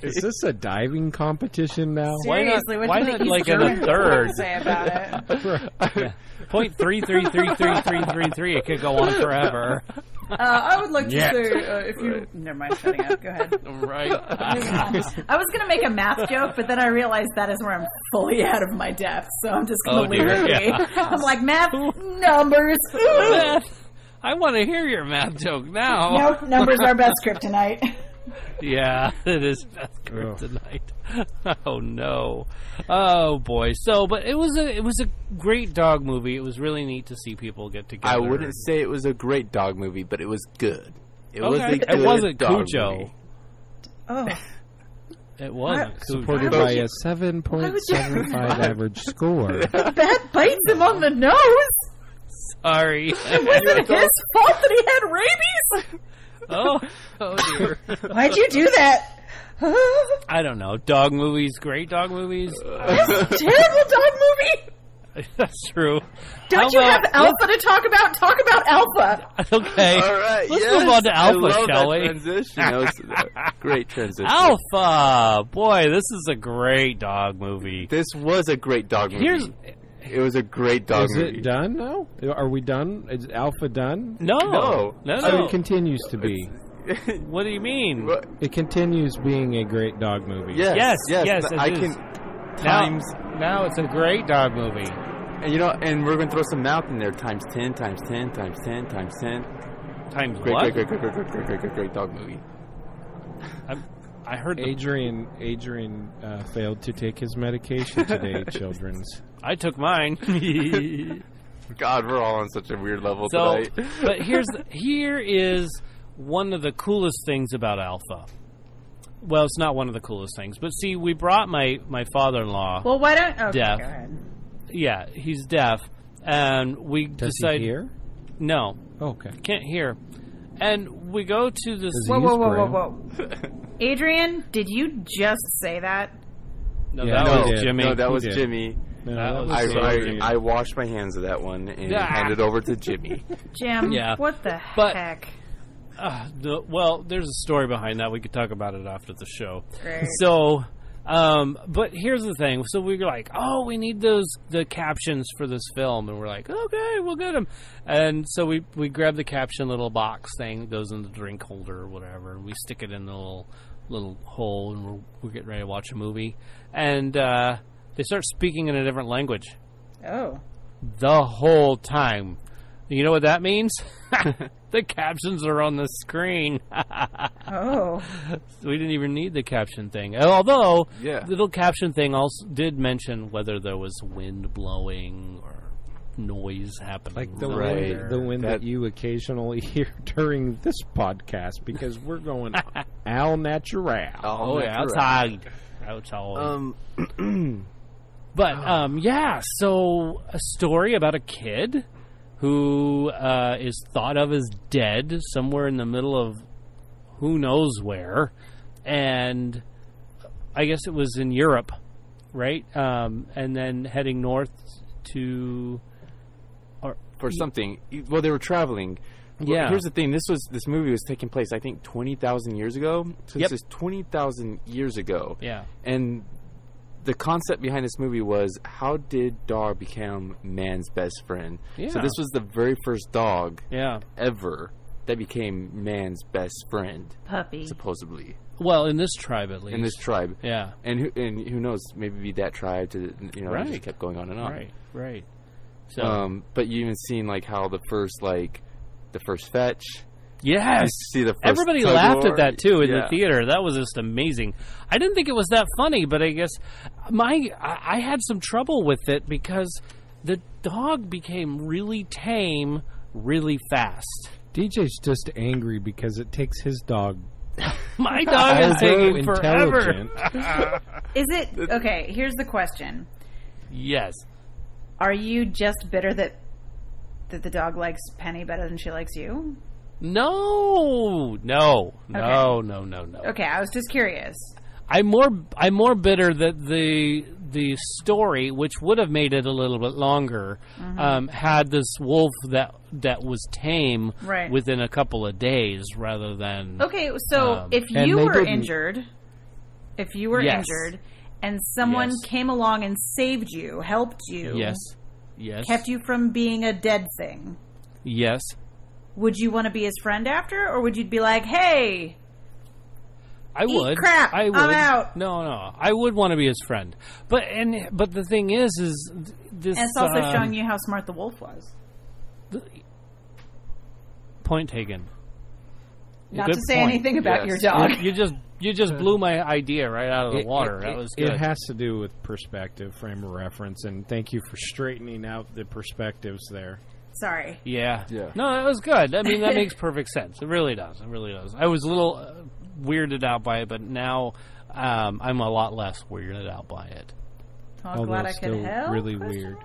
Is this a diving competition now? Why not- Seriously, what why do you not, think like, East in a German third? would say about it? 0.333333. It could go on forever. I would like to Yeah. say, if you... Never mind, shutting up. Go ahead. Right. I was going to make a math joke, but then I realized that is where I'm fully out of my depth, so I'm just going to leave dear, it be. yeah. I'm like, math, numbers. Beth, I want to hear your math joke now. Nope, numbers are best kryptonite. Yeah, it is Beth Kryptonite. Oh no. Oh boy. So, but it was a great dog movie. It was really neat to see people get together. I wouldn't say it was a great dog movie, but it was good. It was Okay. a good It wasn't dog Cujo. movie. Oh, It wasn't. Supported Why would by you- a 7.75 average score. that bites him on the nose. Sorry. Was it his fault that he had rabies? Oh dear. Why'd you do that? I don't know. Dog movies, great dog movies. Terrible dog movie. That's true. Don't How you about- have Alpha to talk about? Talk about Alpha. Okay. All right, Let's yes. move on to I Alpha, love shall that we? transition. That was a great transition. Alpha. Boy, this is a great dog movie. This was a great dog movie. It was a great dog Is movie. it done now? Are we done? Is Alpha done? No. No. It continues to be. What do you mean? What? It continues being a great dog movie. Yes, Yes, it I is. can times, Now it's a great dog movie. and and we're gonna throw some math in there. Times 10, times 10, times 10, times 10. Times Great, what? great dog movie. I heard the, Adrian failed to take his medication today, children's. I took mine. God, we're all on such a weird level So, tonight. but here is one of the coolest things about Alpha. Well, it's not one of the coolest things, but see, we brought my father-in-law. Well, why don't... Okay, Deaf. go ahead. Yeah, he's deaf, and we Does decided he hear? no, Okay. can't hear, and we go to this. Does Whoa, he whoa, use whoa, whoa, Braille? whoa. Adrian, did you just say that? No, Yeah, that no, was he did. Jimmy. No, that was He did. Jimmy. No, That that was was so Adrian. I washed my hands of that one and Ah. handed over to Jimmy. Jim, Yeah. what the But- heck? Well, there's a story behind that. We could talk about it after the show. Great. So, but here's the thing. So we were like, oh, we need the captions for this film, and we're like, okay, we'll get them. And so we grab the caption little box thing that goes in the drink holder or whatever, and we stick it in the little hole, and we're getting ready to watch a movie, and they start speaking in a different language Oh. the whole time. You know what that means? The captions are on the screen. Oh. We didn't even need the caption thing. Although, Yeah. the little caption thing also did mention whether there was wind blowing or noise happening. Like the right. wind that you occasionally hear during this podcast, because we're going al natural. Oh, yeah, outside. But, yeah, so a story about a kid who is thought of as dead somewhere in the middle of who knows where. And I guess it was in Europe, right? And then heading north to... for something. Well, they were traveling. Yeah. Here's the thing. This movie was taking place, I think, 20,000 years ago. So Yep. this is 20,000 years ago. Yeah. And the concept behind this movie was, how did dog become man's best friend? Yeah. So this was the very first dog Yeah. ever that became man's best friend, Puppy. supposedly. Well, in this tribe, at least. In this tribe. Yeah. And who knows, maybe that tribe to, Right. it just kept going on and on. Right. So, but you even seen like how the first fetch. yes. You see the first Everybody tug laughed war. at that, too, in Yeah. the theater. That was just amazing. I didn't think it was that funny, but I guess I had some trouble with it because the dog became really tame really fast. DJ's just angry because it takes his dog. My dog is taking forever. intelligent. Is it okay? Here's the question: Yes. Are you just bitter that the dog likes Penny better than she likes you? No. Okay, I was just curious. I'm more bitter that the story, which would have made it a little bit longer, had this wolf that was tame Right. within a couple of days rather than Okay, so if and you they were didn't- injured, Yes. and someone Yes. came along and saved you, helped you, yes, kept you from being a dead thing, yes. would you want to be his friend after, or would you be like, hey, I Eat would. crap. I would. I'm out. No. I would want to be his friend. But the thing is this. and it's also showing you how smart the wolf was. Point taken. Not Good to say point. anything about Yes. your dog. You just blew my idea right out of the water. That was good. It has to do with perspective, frame of reference, and thank you for straightening out the perspectives there. Sorry. Yeah. Yeah. No, that was good. I mean, that makes perfect sense. It really does. I was a little weirded out by it, but now I'm a lot less weirded out by it. I'm Although glad I still could help. really Question weird.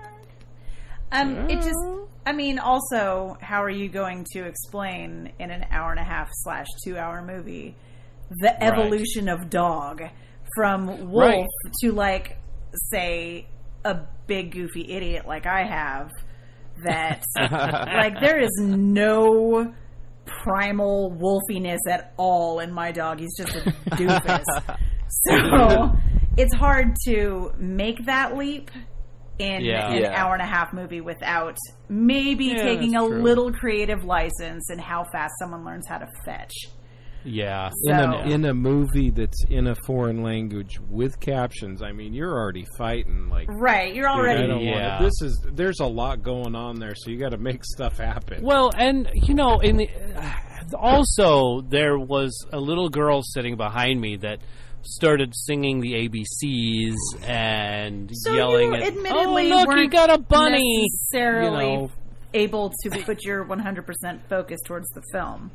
mark? It just, I mean, also, how are you going to explain in an hour and a half / 2 hour movie the evolution of dog from wolf to, like, say, a big goofy idiot like I have that, like, there is no primal wolfiness at all in my dog. He's just a doofus. So it's hard to make that leap in an hour and a half movie without maybe taking a little creative license in how fast someone learns how to fetch. Yeah. So, In a movie that's in a foreign language with captions, I mean, you're already fighting like right, you're dude, already I don't wanna, there's a lot going on there, so you got to make stuff happen. Well, and also there was a little girl sitting behind me that started singing the ABCs and so yelling you at, admittedly "Oh, look, weren't he got a bunny!" necessarily able to put your 100% focus towards the film.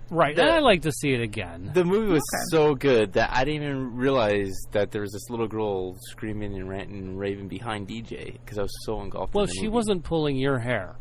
Right, and I'd like to see it again. The movie was so good that I didn't even realize that there was this little girl screaming and ranting and raving behind DJ because I was so engulfed. Well, in the she movie. wasn't pulling your hair.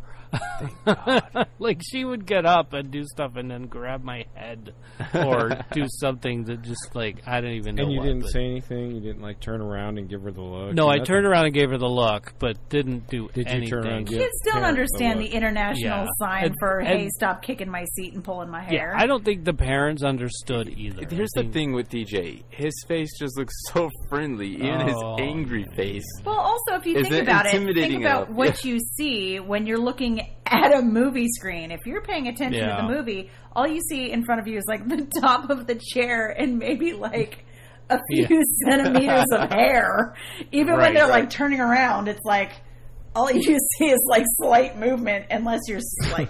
Thank God. Like, she would get up and do stuff and then grab my head or do something that just, like, I don't even know And you what, didn't but- say anything? You didn't, like, turn around and give her the look? No, I Nothing? turned around and gave her the look, but didn't do Did you anything. turn around and give Kids don't parents understand the the look? international Yeah. sign for, hey, And- stop kicking my seat and pulling my Yeah, hair. I don't think the parents understood either. Here's I the think- thing with DJ. His face just looks so friendly, even his Oh, angry face. Well, also, if you Is think it about it, think intimidating about enough? what you see when you're looking at a movie screen. If you're paying attention Yeah. to the movie, all you see in front of you is like the top of the chair and maybe like a few centimeters of hair. Even when they're like turning around, it's like all you see is like slight movement, unless you're like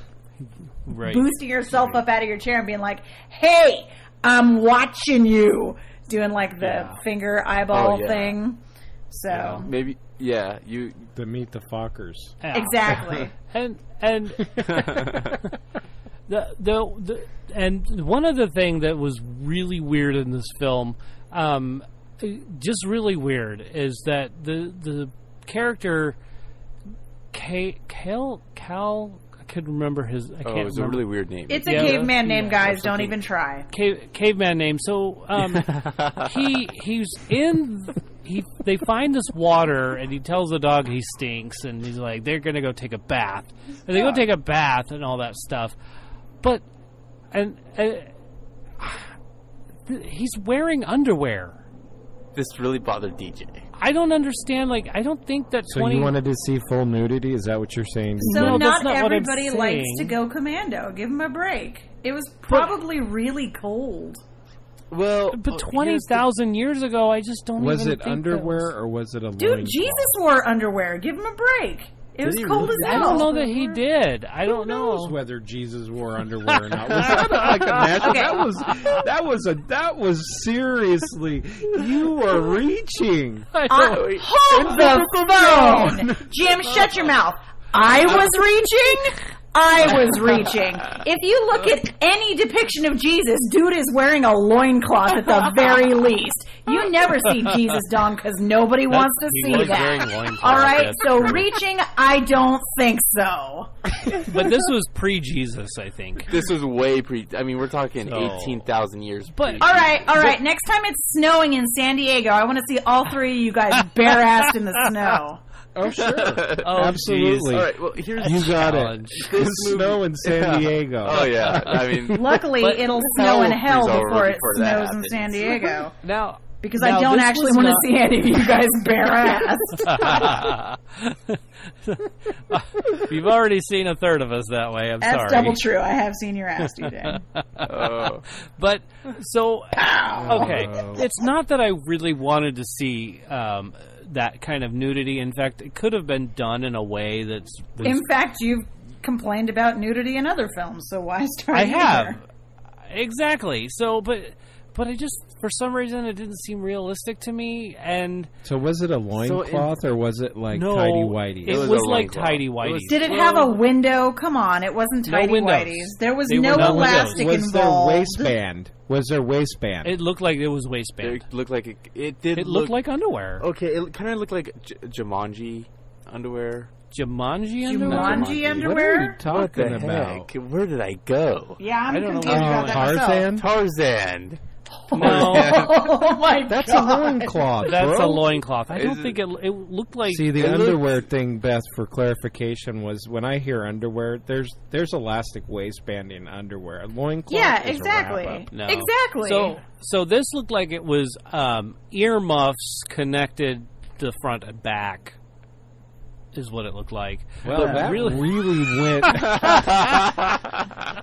boosting yourself up out of your chair and being like, "Hey, I'm watching you," doing like the finger eyeball thing. So maybe, you the Meet the Fockers. Yeah. Exactly. and and one other thing that was really weird in this film, just really weird, is that the character Cal. I couldn't remember his. I can't it's remember. a really weird name. It's a caveman name, guys. Don't even try. Caveman name. So they find this water, and he tells the dog he stinks, and he's like, they're gonna go take a bath, and they go take a bath and all that stuff, but he's wearing underwear. This really bothered DJ. I don't understand. Like, I don't think that. So you wanted to see full nudity? Is that what you're saying? So No, that's not not what I'm everybody saying. likes to go commando. Give him a break. It was probably really cold. Well, But 20,000 years ago, I just don't. Was even it think underwear or was it a Dude, loincloth? Jesus wore underwear. Give him a break. It was he cold really? as I hell. don't know that he did. I don't Who know. knows whether Jesus wore underwear or not? Was that like a national? Okay. That was seriously. You were reaching. Hold the phone! Jim, shut your mouth. I was reaching? I was reaching. If you look at any depiction of Jesus, dude is wearing a loincloth at the very least. You never see Jesus dong because nobody wants to He see was that. wearing loincloth, All right, that's so true. reaching, I don't think so. But this was pre-Jesus, I think. This was way pre. I mean, we're talking So- 18,000 years. But- pre- All right. Next time it's snowing in San Diego, I want to see all three of you guys bare-assed in the snow. Oh sure, Oh, absolutely. All right. Well, here's You got challenge. it. This Snow in San Diego. Oh yeah. I mean, Luckily, But it'll snow in hell hell freeze over before it before that snows in happens. San George. Now, Because now I don't this actually was want to not- see any of you guys bare-assed. You've already seen a third of us that way. I'm That's sorry. double true. I have seen your ass, DJ. But so okay, it's not that I really wanted to see that kind of nudity. In fact, it could have been done in a way that's. In fact, you've complained about nudity in other films, so why start I here? have exactly. So, but I just for some reason it didn't seem realistic to me, and So was it a loincloth or was it like no, tidy whities? it was was a like loincloth. tidy It whities. was- Did it have a window? Come on, it wasn't No tidy windows. whities. There was They were no not windows. elastic Was there involved. waistband? Was there waistband? It looked like it was waistband. it looked like it did. It looked like underwear. Okay, it kind of looked like Jumanji underwear. Jumanji underwear. Jumanji What what are you underwear? talking What the about? heck? Where did I go? Yeah, I'm I don't know confused what about that myself. Tarzan? Tarzan. No, Oh my That's a god. loincloth, that's bro. a loincloth. I don't Is think it looked like. See, the It looked- underwear thing, Beth, for clarification, was when I hear underwear, there's elastic waistband in underwear. A loincloth Yeah, is a exactly. wrap-up. No. Exactly. So this looked like it was earmuffs connected to front and back. Is what it looked like. Well, But that really, really went...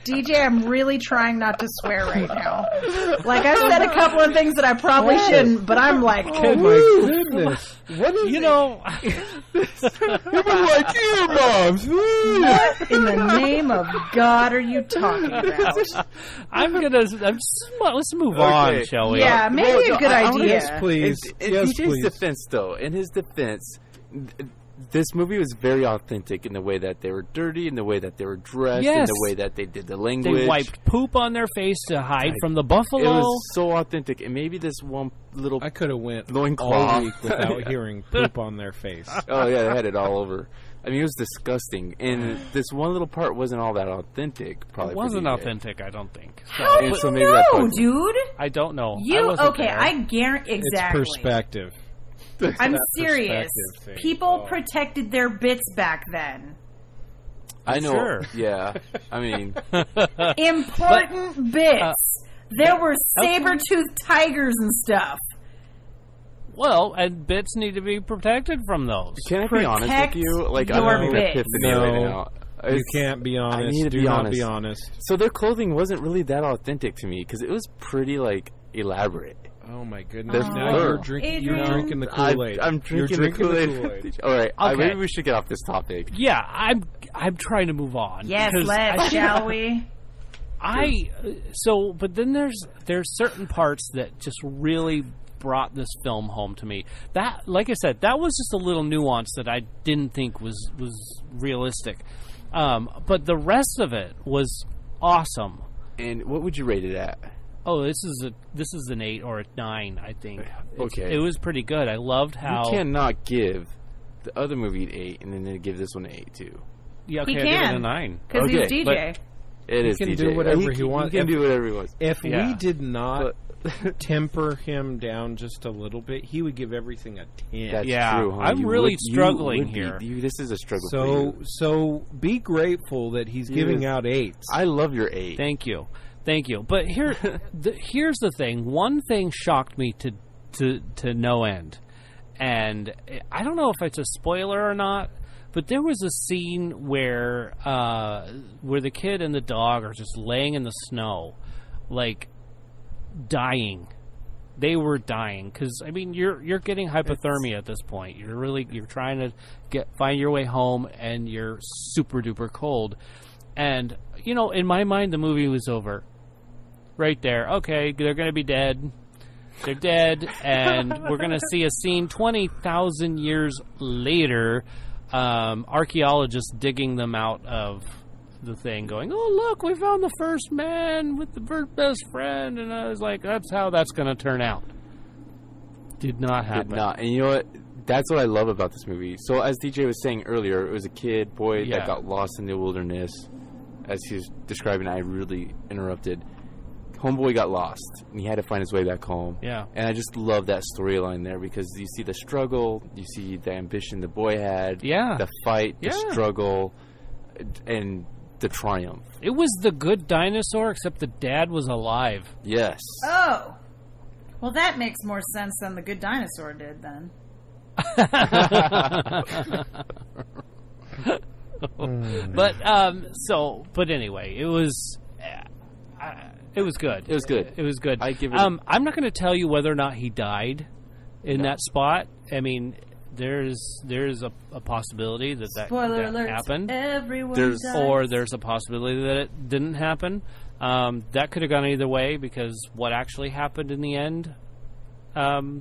DJ, I'm really trying not to swear right now. Like, I've said a couple of things that I probably shouldn't, but I'm like, Oh, my goodness. What is you know, like earmuffs? what in the name of God are you talking about? let's move on, Okay. shall we? Yeah, maybe a good idea. Yes, please. In Yes, DJ's please. defense, though, in his defense, this movie was very authentic in the way that they were dirty, in the way that they were dressed, in Yes. the way that they did the They language. wiped poop on their face to hide from the It buffalo. was so authentic, and maybe this one little. I could have went Loincloth. all week without hearing poop on their face. Oh yeah, they had it all over. I mean, it was disgusting, and this one little part wasn't all that authentic. Probably It for wasn't DJ. authentic, I don't think. So, How do And you so maybe that's know, what- dude? I don't know. I You wasn't okay? there. I guarantee exactly. It's perspective. I'm That serious. perspective thing. People Oh. protected their bits back then. I know. Sure. Yeah. I mean, Important bits. There were saber-toothed tigers and stuff. Well, and bits need to be protected from those. can I be honest Protect with you? Like, your I'm having an bits. epiphany No. right now. You It's- can't be honest. need to Do be not honest. be honest. So their clothing wasn't really that authentic to me because it was pretty like elaborate. Oh my goodness! Oh. Now you're drinking. You're Adrian. drinking the Kool-Aid. I'm drinking You're the Kool-Aid. Kool-Aid. All right, Okay. maybe we should get off this topic. Yeah, I'm trying to move on. Yes, because let's, I think- shall we? But then there's certain parts that just really brought this film home to me. That, like I said, that was just a little nuance that I didn't think was realistic. But the rest of it was awesome. And what would you rate it at? Oh, this is an 8 or a 9, I think. Okay. It was pretty good. I loved how... You cannot give the other movie an 8 and then give this one an 8, too. Yeah, okay, he I give can, it a 9. Because he's DJ. It is DJ. He can do whatever he wants. He can do whatever he wants. If we did not temper him down just a little bit, he would give everything a 10. That's true, huh? I'm really struggling here. This is a struggle for you. So be grateful that he's giving out 8s. I love your 8. Thank you. But here's the thing. One thing shocked me to no end. And I don't know if it's a spoiler or not, but there was a scene where the kid and the dog are just laying in the snow, like dying. They were dying because I mean you're getting hypothermia at this point. You're trying to find your way home, and you're super duper cold. And in my mind, the movie was over. Right there. Okay, they're going to be dead. They're dead, and we're going to see a scene 20,000 years later. Archaeologists digging them out of the thing, going, "Oh, look, we found the first man with the first best friend." And I was like, "That's how that's going to turn out." Did not happen. Did not. And you know what? That's what I love about this movie. So, as DJ was saying earlier, it was a boy that got lost in the wilderness. As he was describing, I really interrupted. Homeboy got lost, and he had to find his way back home. Yeah. And I just love that storyline there because you see the struggle, you see the ambition the boy had, the fight, the struggle, and the triumph. It was the good dinosaur, except the dad was alive. Yes. Oh. Well, that makes more sense than the good dinosaur did, then. But anyway, it was... It was good. It was good. It was good. I give it. I'm not going to tell you whether or not he died in that spot. I mean, there's a possibility that happened. Or there's a possibility that it didn't happen. That could have gone either way because what actually happened in the end, I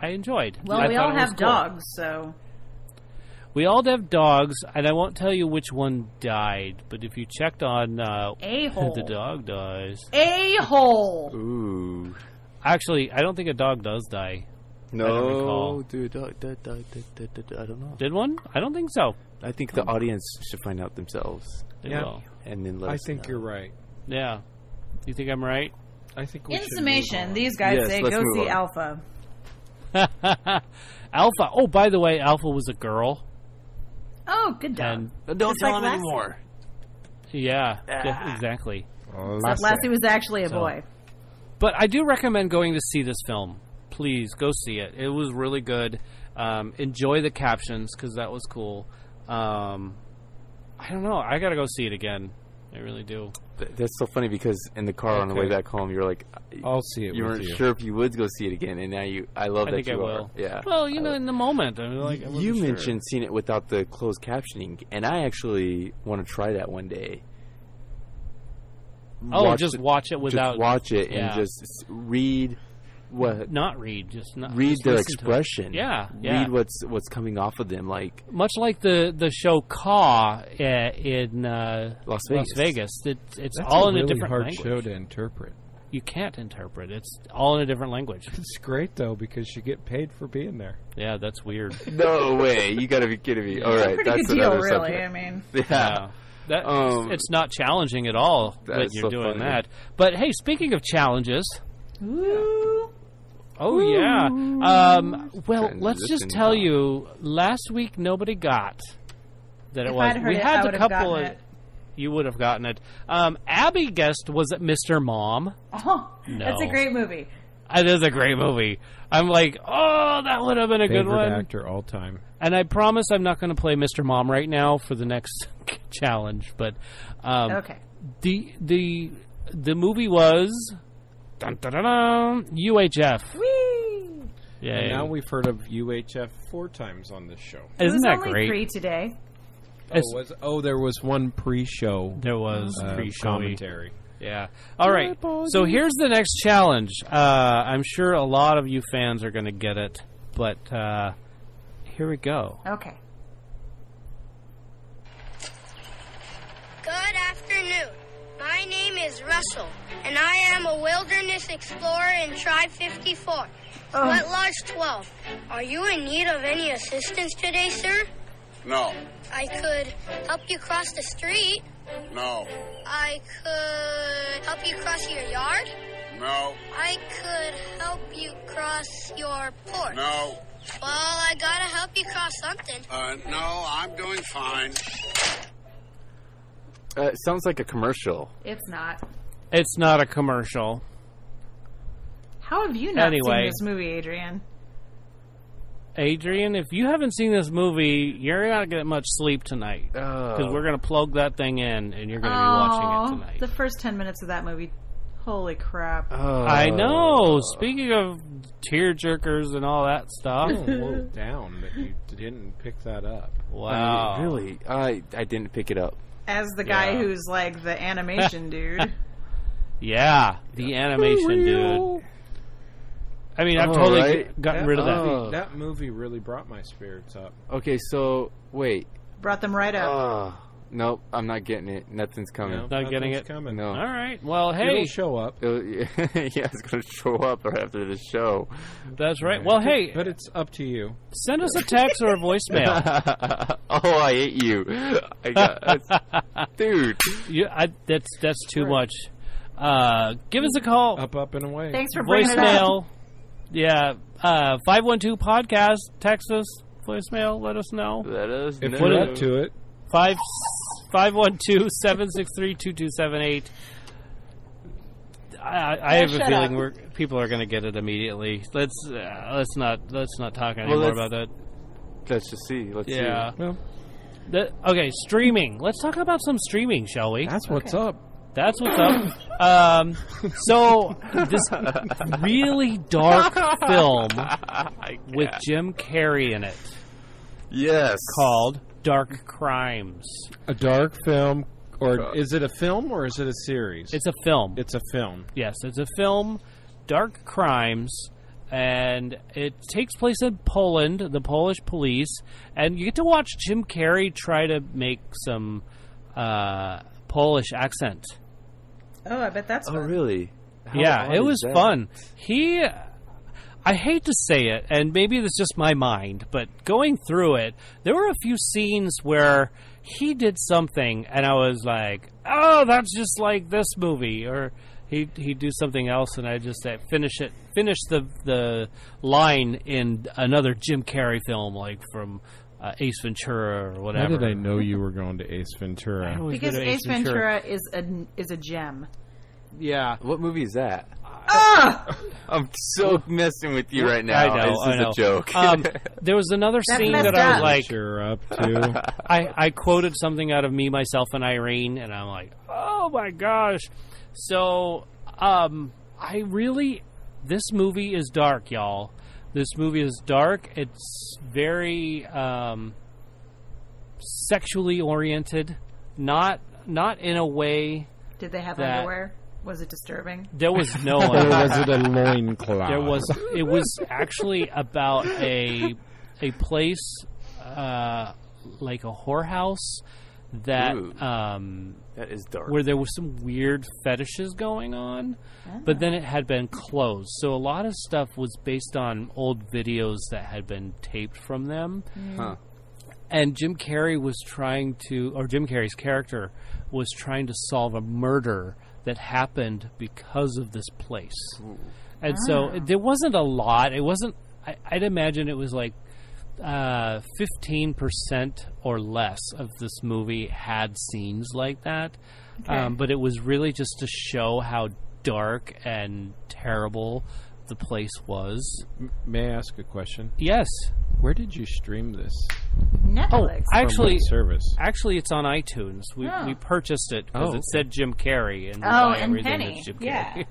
enjoyed. Well, we all have dogs, so. We all have dogs, and I won't tell you which one died, but if you checked on A-hole. The dog dies. A-hole. Ooh. Actually, I don't think a dog does die. No, dude, I don't know. Did one? I don't think so. I think the audience should find out themselves. Yeah. And then let us think know. you're right. Yeah. You think I'm right? I think we In should summation, these guys say go see Alpha. Alpha. Oh, by the way, Alpha was a girl. Oh, good job. And don't tell him anymore. Yeah, exactly. Except Lassie was actually a boy. But I do recommend going to see this film. Please, go see it. It was really good. Enjoy the captions, because that was cool. I don't know. I got to go see it again. I really do. That's so funny because in the car on the way back home, you're like, I'll see it. You weren't sure if you would go see it again, and now I love that think you I are. will. Yeah. Well, in the moment, I mean, like you mentioned seeing it without the closed captioning, and I actually want to try that one day. Watch it without. Just watch it and just read. What? Not read, just not read just their expression. Yeah. Read what's coming off of them, like much like the show Caw in Las Vegas. It's That's all in a a different hard language. show to interpret. You can't interpret. It's all in a different language. It's great though because you get paid for being there. Yeah, that's weird. No way! You got to be kidding me. All right, pretty that's good deal, another really. subject. I mean, Yeah. It's not challenging at all when you're doing that. But hey, speaking of challenges. Ooh. Oh, yeah. Well, let's just tell you, last week nobody got that it was. We had a couple of. You would have gotten it. Abby guessed, was it Mr. Mom? Oh, no. That's a great movie. It is a great movie. I'm like, oh, that would have been a good one. Favorite actor all time. And I promise I'm not going to play Mr. Mom right now for the next challenge. But okay. The movie was UHF. Whee! Yeah. And now we've heard of UHF 4 times on this show. Isn't that only great? 3 today. There was one pre-show. There was pre-show commentary. Yeah. All right. So here's the next challenge. I'm sure a lot of you fans are going to get it, but here we go. Okay. Good afternoon. My name is Russell, and I am a wilderness explorer in Tribe 54, Sweat Lodge 12. Are you in need of any assistance today, sir? No. I could help you cross the street. No. I could help you cross your yard. No. I could help you cross your porch. No. Well, I gotta help you cross something. No, I'm doing fine. It sounds like a commercial. It's not. It's not a commercial. How have you not Anyway. seen this movie, Adrian? Adrian, if you haven't seen this movie, you're not going to get much sleep tonight. Because we're going to plug that thing in, and you're going to be watching it tonight. The first 10 minutes of that movie, holy crap. I know. Speaking of tearjerkers and all that stuff. Whoa, down that you didn't pick that up. Wow. Really? I didn't pick it up. As the guy who's like the animation dude. Yeah, the animation dude. I mean, I've totally gotten rid of that. That movie really brought my spirits up. Okay, so, wait. Brought them right up. Nope, I'm not getting it. Nothing's coming. Not getting it? Coming. No. All right. Well, hey. It'll show up. Yeah, it's going to show up right after the show. That's right. Well, hey. But it's up to you. Send us a text or a voicemail. Oh, I hate you. Dude. That's too much. Give us a call. Up, and away. Thanks for bringing it up. Voicemail. Yeah. 512-podcast. Text us. Voicemail. Let us know. Let us If know. we're up to it. 512-763-2278. I have a feeling people are going to get it immediately. Let's not talk anymore about that. Let's just see. Let's see. Well, Okay, streaming. Let's talk about some streaming, shall we? that's what's up. That's what's up. So this really dark film with Jim Carrey in it, Yes. called Dark Crimes. A dark film, or is it a film or is it a series? It's a film. It's a film. Yes, it's a film, Dark Crimes, and it takes place in Poland, the Polish police, and you get to watch Jim Carrey try to make some Polish accent. Oh, I bet that's fun. Oh, really? Yeah, it was fun. I hate to say it, and maybe it's just my mind, but going through it, there were a few scenes where he did something, and I was like, oh, that's just like this movie, or he'd do something else, and I just finish the line in another Jim Carrey film, like from Ace Ventura or whatever. How did I know you were going to Ace Ventura? Because Ace Ventura is a gem. Yeah. What movie is that? I'm so messing with you right now. I know. This is a joke. There was another scene messed that I was up. like, You're up to. I quoted something out of Me, Myself, and Irene, and I'm like, oh my gosh. So, this movie is dark, y'all. This movie is dark. It's very sexually oriented, not in a way. Did they have that- underwear? Was it disturbing? There was no Or one. was it a loincloth? It was actually about a place like a whorehouse that Ooh. That is dark. where there was some weird fetishes going on, but then it had been closed. So a lot of stuff was based on old videos that had been taped from them. Huh. And Jim Carrey's character was trying to solve a murder that happened because of this place. And so there wasn't a lot. It wasn't, I'd imagine it was like 15% or less of this movie had scenes like that. Okay. But it was really just to show how dark and terrible the place was. May I ask a question? Yes. Where did you stream this? Netflix. Actually, From what service? Actually, it's on iTunes. We purchased it because it said Jim Carrey, and we buy and everything Penny. that's Jim Yeah. Carrey.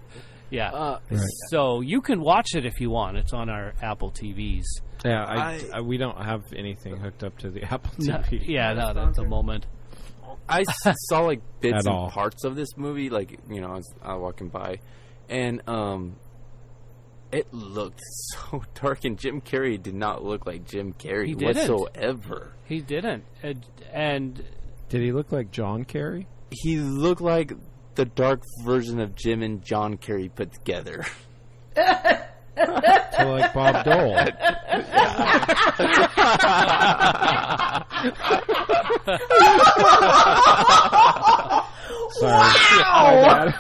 Yeah. Right. So you can watch it if you want. It's on our Apple TVs. Yeah, we don't have anything hooked up to the Apple No, TV. yeah, not at the moment. I saw like bits At all. and parts of this movie, like, you know, I was walking by, and it looked so dark, and Jim Carrey did not look like Jim Carrey whatsoever. He didn't. And Did he look like John Kerry? He looked like the dark version of Jim and John Kerry put together. So like Bob Dole. Sorry. Wow!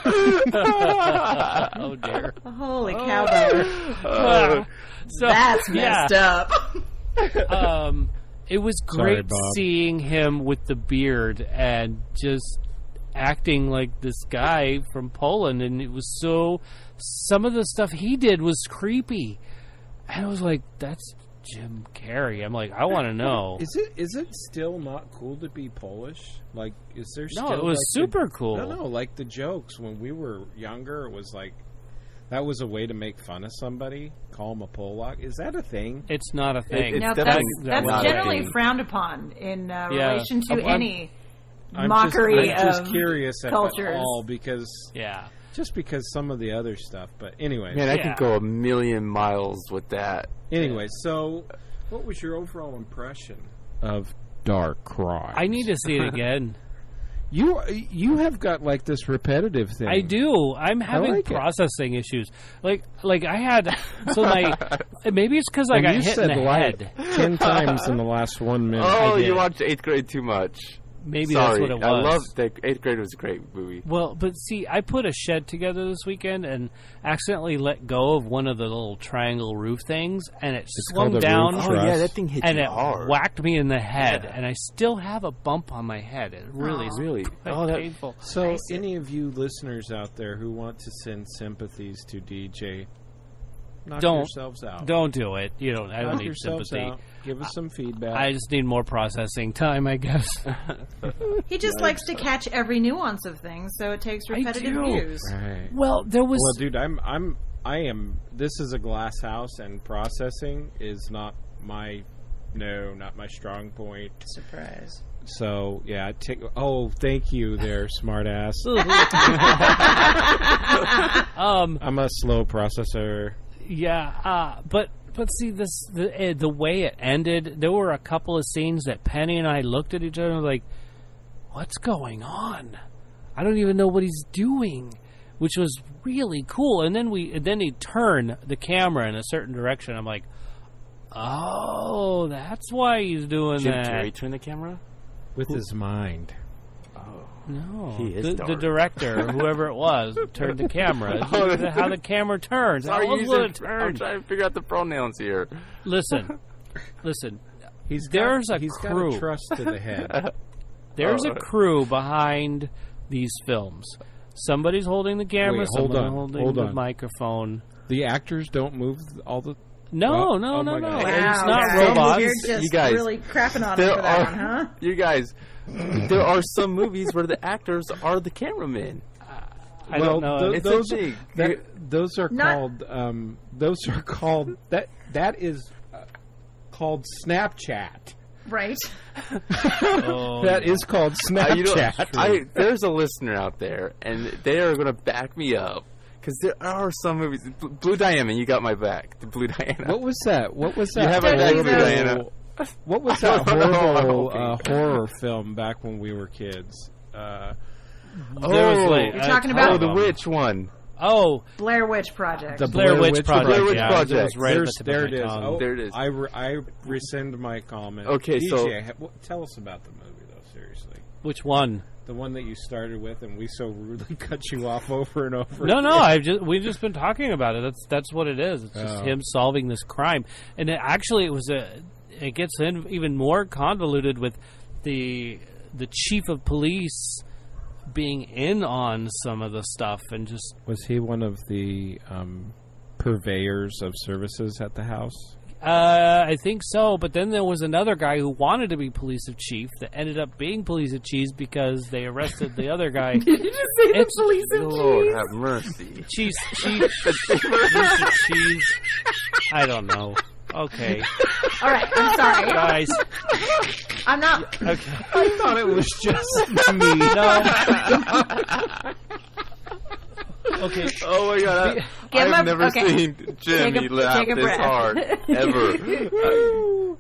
oh dear. Holy cow! So That's messed up. It was Sorry, great Bob. seeing him with the beard and just acting like this guy from Poland, and it was so. Some of the stuff he did was creepy, and I was like, "That's Jim Carrey." I'm like, I want to know. Is it still not cool to be Polish? Like, is there still? No, it was like, super cool. No, like the jokes when we were younger, it was like that was a way to make fun of somebody. Call them a Polak. Is that a thing? It's not a thing. It's No, definitely that's not a generally thing. frowned upon in relation to I'm any I'm mockery just of curious at cultures. all because Yeah. just because some of the other stuff. But anyway, Man, I Yeah. could go a million miles with that. anyway. So, what was your overall impression of Dark Crimes? I need to see it again. You have got like this repetitive thing. I do. I'm having like it. processing issues. Like I had. So maybe it's because I And got you hit said in the like head. 10 times in the last 1 minute. Oh, did. you watched 8th grade too much. Maybe Sorry. that's what it was. I love that 8th grade was a great movie. Well, but see, I put a shed together this weekend and accidentally let go of one of the little triangle roof things, and it called swung a down. roof Oh, yeah, truss. that thing hit And you it hard. whacked me in the head, and I still have a bump on my head. It really is Really? quite Oh, that- painful. So, any of you listeners out there who want to send sympathies to DJ, knock Don't. yourselves out. Don't do it. You don't. I don't Knock need yourselves sympathy. out. Give us some feedback. I just need more processing time, I guess. He just likes to catch every nuance of things, so it takes repetitive do. views. Right. Well, there was. Well, dude, I am. This is a glass house, and processing is not my strong point. Surprise. So yeah, thank you, there, smartass. I'm a slow processor. Yeah, but see the way it ended. There were a couple of scenes that Penny and I looked at each other and were like, "What's going on? I don't even know what he's doing," which was really cool. And then he turned the camera in a certain direction. I'm like, "Oh, that's why he's doing Jim that." Carrey turned the camera? With his mind. No, He is the dark. director, whoever it was, turned the camera. How the camera turns. Sorry, How I'm will it turn? trying to figure out the pronouns here. Listen. He's There's a he's crew. got a trust to the head. There's a crew behind these films. Somebody's holding the camera. Wait, hold somebody's on, holding hold the on. microphone. The actors don't move all the. No, Oh, no, oh no, my no. God. It's Wow, not guys, robots. You're just You guys, really crapping on him there for that are- one, huh? You guys, there are some movies where the actors are the cameramen. I don't know. It's those, a thing. those are Not- called. Those are called. That is called Snapchat. Right. Oh, That is called Snapchat. There's a listener out there, and they are going to back me up. Because there are some movies. Blue Diamond, you got my back. The Blue Diana. What was that? What was that? You have a Don't horrible do that. Diana. What was that I don't know, I'm horrible hoping. horror film back when we were kids? There was like You're talking about- Oh, the witch one. Oh, Blair Witch Project. The Blair Witch Project. Blair Witch yeah, Project. It was right at There's, the tip there of it my is. tongue. Oh, There it is. I rescind my comment. Okay, DJ, so- tell us about the movie, though. Seriously, Which one? the one that you started with, and we so rudely cut you off over and over. No. We've just been talking about it. That's what it is. It's just Oh. him solving this crime, and it gets even more convoluted with the chief of police being in on some of the stuff and just Was he one of the purveyors of services at the house? I think so. But then there was another guy who wanted to be police chief that ended up being police chief because they arrested the other guy. Did you just say the It's- police and Lord have mercy. Chief. I don't know. Okay. All right, I'm sorry. Guys. I'm not. Okay. I thought it was just me. No. Okay. Oh my god! I've never seen Jimmy laugh this hard ever.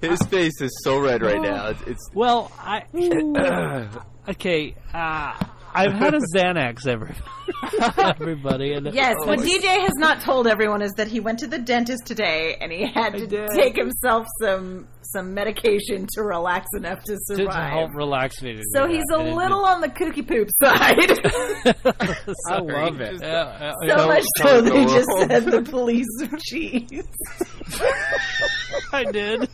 His face is so red right now. It's well, okay. I've had a Xanax, everybody. And yes, what DJ has not told everyone is that he went to the dentist today and he had to take himself some medication to relax enough to survive. To help relax me. So he's a little on the kooky poop side. I love it. So much so they just said the police of cheese. I did.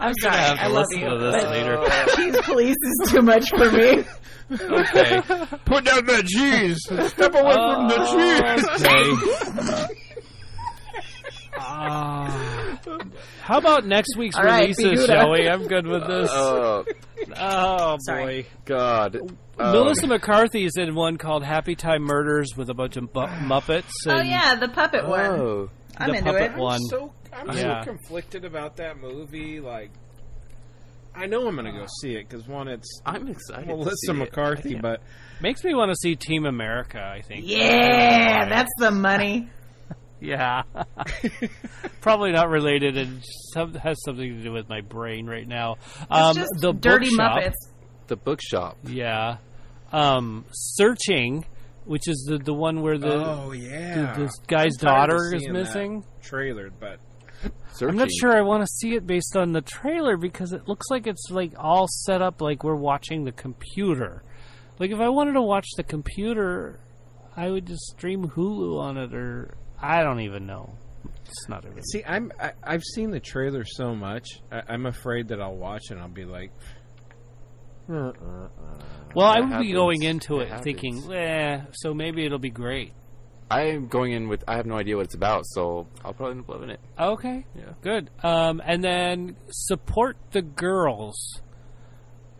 I'm sorry. I love you. To this later. Cheese police is too much for me. Okay. Put down that cheese. Step away from the cheese. Okay. How about next week's releases, shall we? I'm good with this. Oh, boy. God. Melissa McCarthy's in one called Happy Time Murders with a bunch of Muppets. Oh, yeah, the puppet one. I'm the into puppet it. one. I'm so conflicted about that movie. Like, I know I'm going to go see it because I'm excited. Melissa McCarthy, but makes me want to see Team America. I think. Yeah, that's the money. Yeah, probably not related, and has something to do with my brain right now. It's just the Dirty Bookshop. Muppets. The Bookshop. Yeah, Searching, which is the one where the guy's daughter is missing. Trailer, but Searching. I'm not sure I want to see it based on the trailer because it looks like it's like all set up like we're watching the computer. Like if I wanted to watch the computer, I would just stream Hulu on it, or I don't even know. It's not a really. See, I've seen the trailer so much. I'm afraid that I'll watch it and I'll be like. Well, I would be going into it thinking, so maybe it'll be great. I am going in with I have no idea what it's about, so I'll probably end up loving it. Okay, yeah, good. And then Support the Girls.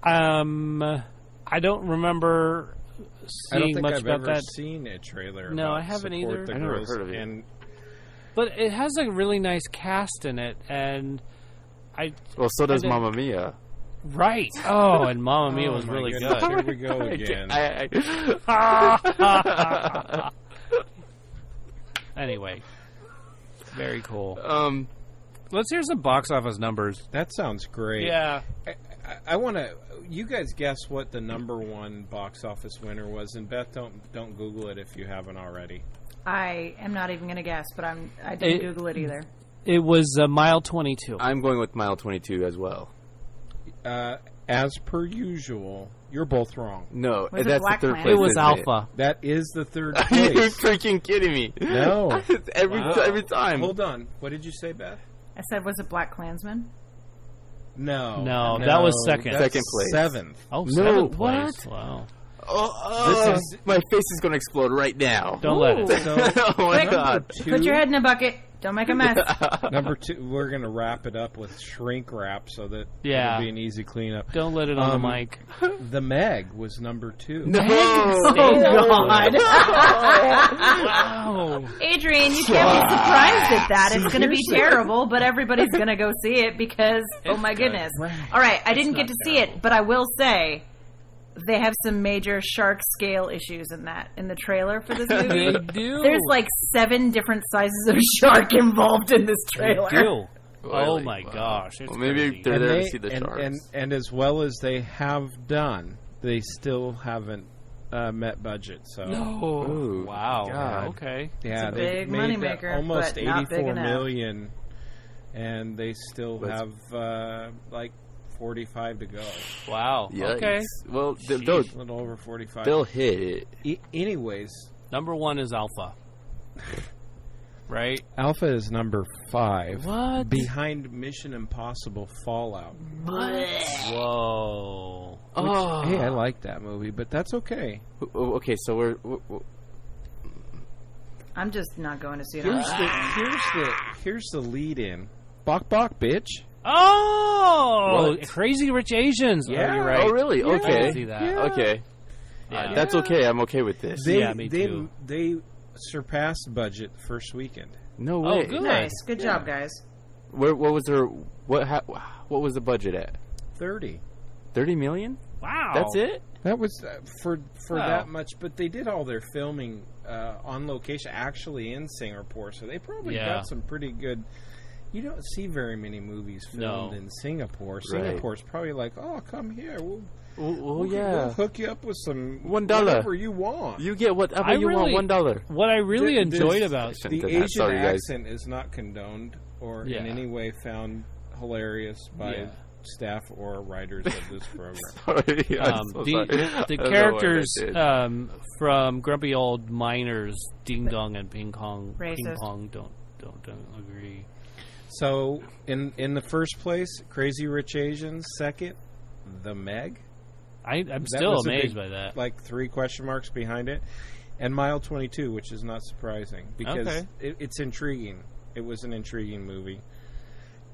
I don't remember seeing much about that. I've never seen a trailer. No, about I haven't either. I never heard of it. But it has a really nice cast in it, and well, so does Mamma Mia. Right. Oh, and Mamma Mia was really goodness. good. Here we go again. Anyway, very cool. Let's hear some box office numbers. That sounds great. Yeah. I want to. You guys guess what the number one box office winner was, and Beth, don't Google it if you haven't already. I am not even going to guess, but I didn't Google it either. It was Mile 22. I'm going with Mile 22 as well. As per usual, you're both wrong. No, Was that's the third place. It was Alpha. That is the third Are place. you freaking kidding me? No. every time. Hold on. What did you say, Beth? I said, was it Black Klansman? No, that was second. Second place. Seventh. Oh, No, seventh place. what? Wow. My face is going to explode right now. Don't let it. So, Oh my Quick. god. Put your head in a bucket. Don't make a mess. Number two, we're going to wrap it up with shrink wrap so that it'll be an easy cleanup. Don't let it on the mic. The Meg was number 2. No. Oh, God. Wow. Adrian, you can't be surprised at that. It's going to be terrible, but everybody's going to go see it because, oh my goodness. All right, I didn't get to see it, but I will say they have some major shark scale issues in the trailer for this movie. They do. There's like 7 different sizes of shark involved in this trailer. They do. Really? Oh my gosh. It's Well, maybe crazy. they're there to see the sharks. And as well as they have done, they still haven't met budget. So Ooh, wow. God. Okay. yeah, It's a they've big made moneymaker, almost but not big 84 enough. million, and they still have like 45 to go. Wow. Yikes. Okay. Well, A little over 45. they'll hit it. Anyways, Number 1 is Alpha. Right? Alpha is number 5. What? Behind Mission Impossible Fallout. Whoa. Oh. Hey, I like that movie, but that's okay. Okay, so we're I'm just not going to see it. Here's the lead in. Bok bok, bitch. Oh! What? Crazy Rich Asians. Yeah. Oh, you're right. Oh, really? I Okay. can see that. Yeah. Okay. Yeah. That's okay. I'm okay with this. They, Yeah, me too. They surpassed budget the first weekend. No way. Oh, good. Nice. Good job, guys. What was her? What was the budget at? 30. 30 million? Wow. That's it? That was for Wow. that much, but they did all their filming on location, actually in Singapore. So they probably Yeah. got some pretty good. You don't see very many movies filmed No. in Singapore. Right. Singapore's probably like, oh, come here, we'll Well, we'll hook you up with some $1. whatever you want. You get whatever I you really- want, $1. What I really This- enjoyed about the Sorry, Asian guys. accent is not condoned or Yeah. in any way found hilarious by Yeah. staff or writers of this program. Sorry, I'm so sorry. the I don't know what I characters did. from Grumpy Old Miners, Ding Dong and Ping Pong, Racist. don't agree. So, in the first place, Crazy Rich Asians. Second, The Meg. I'm That still was a amazed big, by that. Like 3 question marks behind it. And Mile 22, which is not surprising because Okay. it's intriguing. It was an intriguing movie.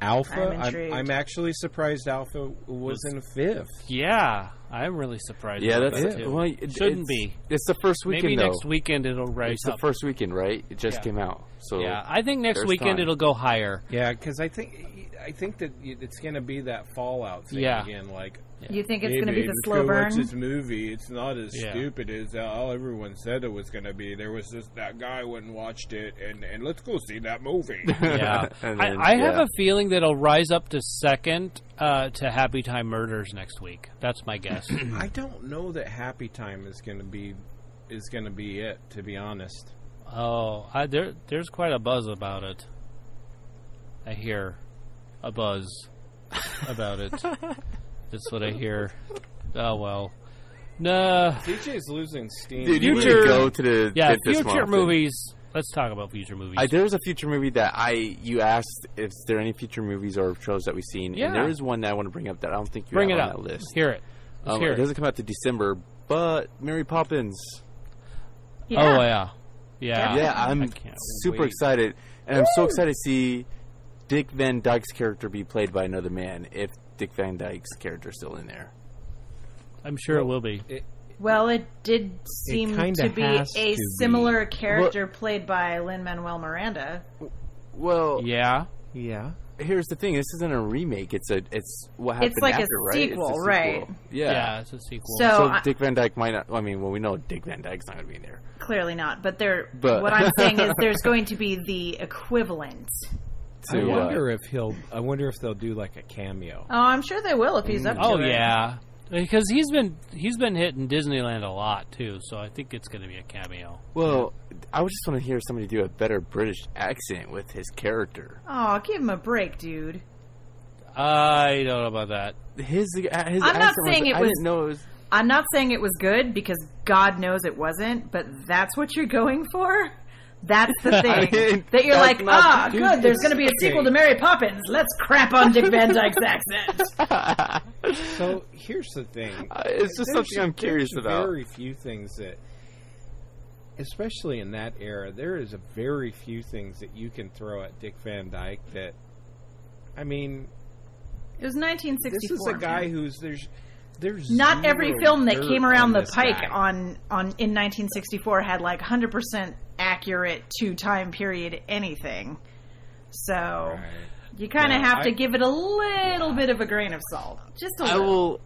Alpha, I'm intrigued. I'm actually surprised Alpha was in 5th. Yeah, I'm really surprised. Yeah, about that's that it. too. Well, Shouldn't it's, be. It's the first weekend, Maybe though. next weekend it'll rise It's the up. first weekend, right? It just Yeah. came out. So Yeah, I think next there's weekend time. it'll go higher. Yeah, because I think that it's going to be that Fallout thing Yeah. again. Like, You think it's hey, going to be babe, the let's slow go burn? watch this movie. It's not as Yeah. stupid as all everyone said it was going to be. There was just that guy went and watched it, and let's go see that movie. Yeah, And then, I have yeah. a feeling that it'll rise up to second to Happy Time Murders next week. That's my guess. I don't know that Happy Time is going to be it. To be honest, There's quite a buzz about it. I hear a buzz about it. That's what I hear. Oh well. Nah. DJ's losing steam. Dude, you need Future- to go to the Yeah, dentist more future often. movies. Let's talk about future movies. There was a future movie that you asked if there are any future movies or shows that we've seen, Yeah. and there is one that I want to bring up that I don't think you Bring have it on up. that list. Hear it. Let's hear It it. doesn't come out to December, but Mary Poppins. Yeah. Oh yeah, yeah. Yeah, I'm I can't super wait. excited, and I'm so excited to see Dick Van Dyke's character be played by another man. If Dick Van Dyke's character is still in there, I'm sure it will be. Well, it did seem kinda to be has a to be. similar character played by Lin-Manuel Miranda. well, Yeah. Yeah. here's the thing: this isn't a remake. It's what happened It's like a after, right? sequel, It's a right. Yeah. Yeah, it's a sequel. So, Dick Van Dyke might not. I mean, well, we know Dick Van Dyke's not going to be in there. clearly not, but But- what I'm saying is there's going to be the equivalent. I To, wonder if they'll do like a cameo. Oh, I'm sure they will if he's up to Oh it. yeah, because he's been hitting Disneyland a lot too, so I think it's going to be a cameo. Well, I would just want to hear somebody do a better British accent with his character. Oh, give him a break, dude. I don't know about that. His I'm not accent saying it I was- didn't know it was. I'm not saying it was good because God knows it wasn't, but that's what you're going for? That's the thing. mean, that you're that's like, not- good, there's going to be a sequel to Mary Poppins. Let's crap on Dick Van Dyke's accent. So here's the thing. It's just something I'm curious there's about. Very few things that, especially in that era, there is a very few things that you can throw at Dick Van Dyke that, I mean, It was 1964. this is a guy man. who's there's Not every zero film that dirt came around on the this pike guy. in 1964 had like 100% accurate to time period anything. So Right. you kind of Yeah, have to I- give it a little bit of a grain of salt, just a I little. will.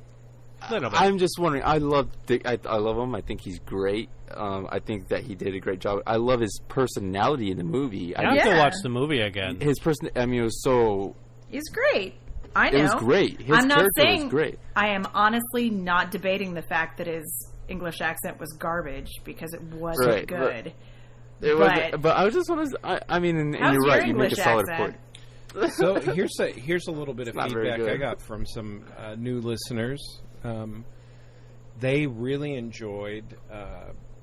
Little bit. I'm just wondering. I love Dick. I love him. I think he's great. I think that he did a great job. I love his personality in the movie. I have Yeah. to watch the movie again. His person. I mean, it was so. He's great. I know. It was great. His I'm not character saying was great. I am honestly not debating the fact that his English accent was garbage because it wasn't Right, good. It But- was, but I was just want to. I mean, and How's you're your right. You make a English solid accent? point. So here's a little bit of Not very feedback I good. got from some new listeners. They really enjoyed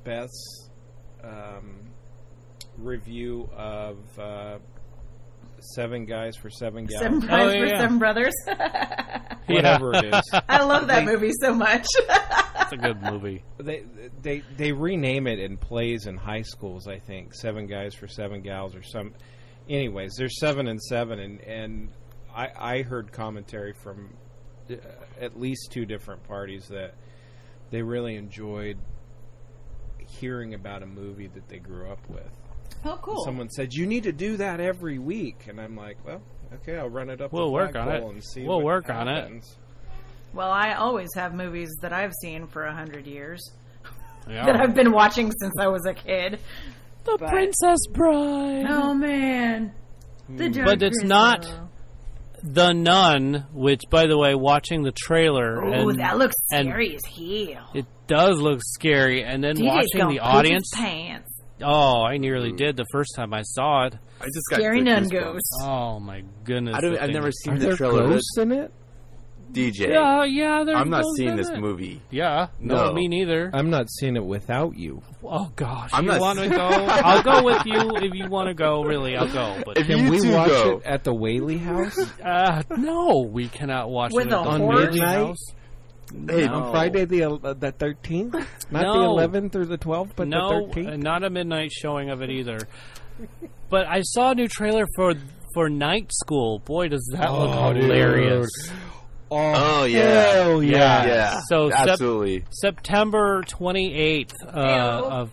Beth's review of 7 Guys for 7 Gals. 7 Brides for yeah. 7 Brothers. Whatever it is. I love that movie so much. It's a good movie. They rename it in plays in high schools, I think. 7 Guys for 7 Gals or some. Anyways, there's 7 and 7, and I heard commentary from at least 2 different parties that they really enjoyed hearing about a movie that they grew up with. Oh, cool. Someone said, you need to do that every week. And I'm like, well, okay, I'll run it up. We'll work on it. And see we'll what work happens. on it. Well, I always have movies that I've seen for 100 years Yeah. that I've been watching since I was a kid. The Princess Bride. Oh, man. But it's not The Nun, which, by the way, watching the trailer... Oh, that looks scary as hell. It does look scary. And then watching the audience... Pants. Oh, I nearly did the first time I saw it. I just Scary got Nun Ghost. Oh, my goodness. I've never seen Are the there trailer. ghosts in it? DJ. Yeah, there's I'm not ghosts seeing in this it. movie. Yeah, no, me neither. I'm not seeing it without you. Oh gosh, I'm you not want to go? I'll go with you if you want to go. Really, I'll go. But If Can you we two watch go. it at the Whaley House no, we cannot watch With it at a the horse? Whaley House. Hey, No. on Friday the 13th? Not No. the 11th or the 12th, but No, the 13th? not a midnight showing of it either. But I saw a new trailer for Night School. Boy, does that look hilarious! Oh, yeah. Hell yeah. Yeah. So absolutely. September 28th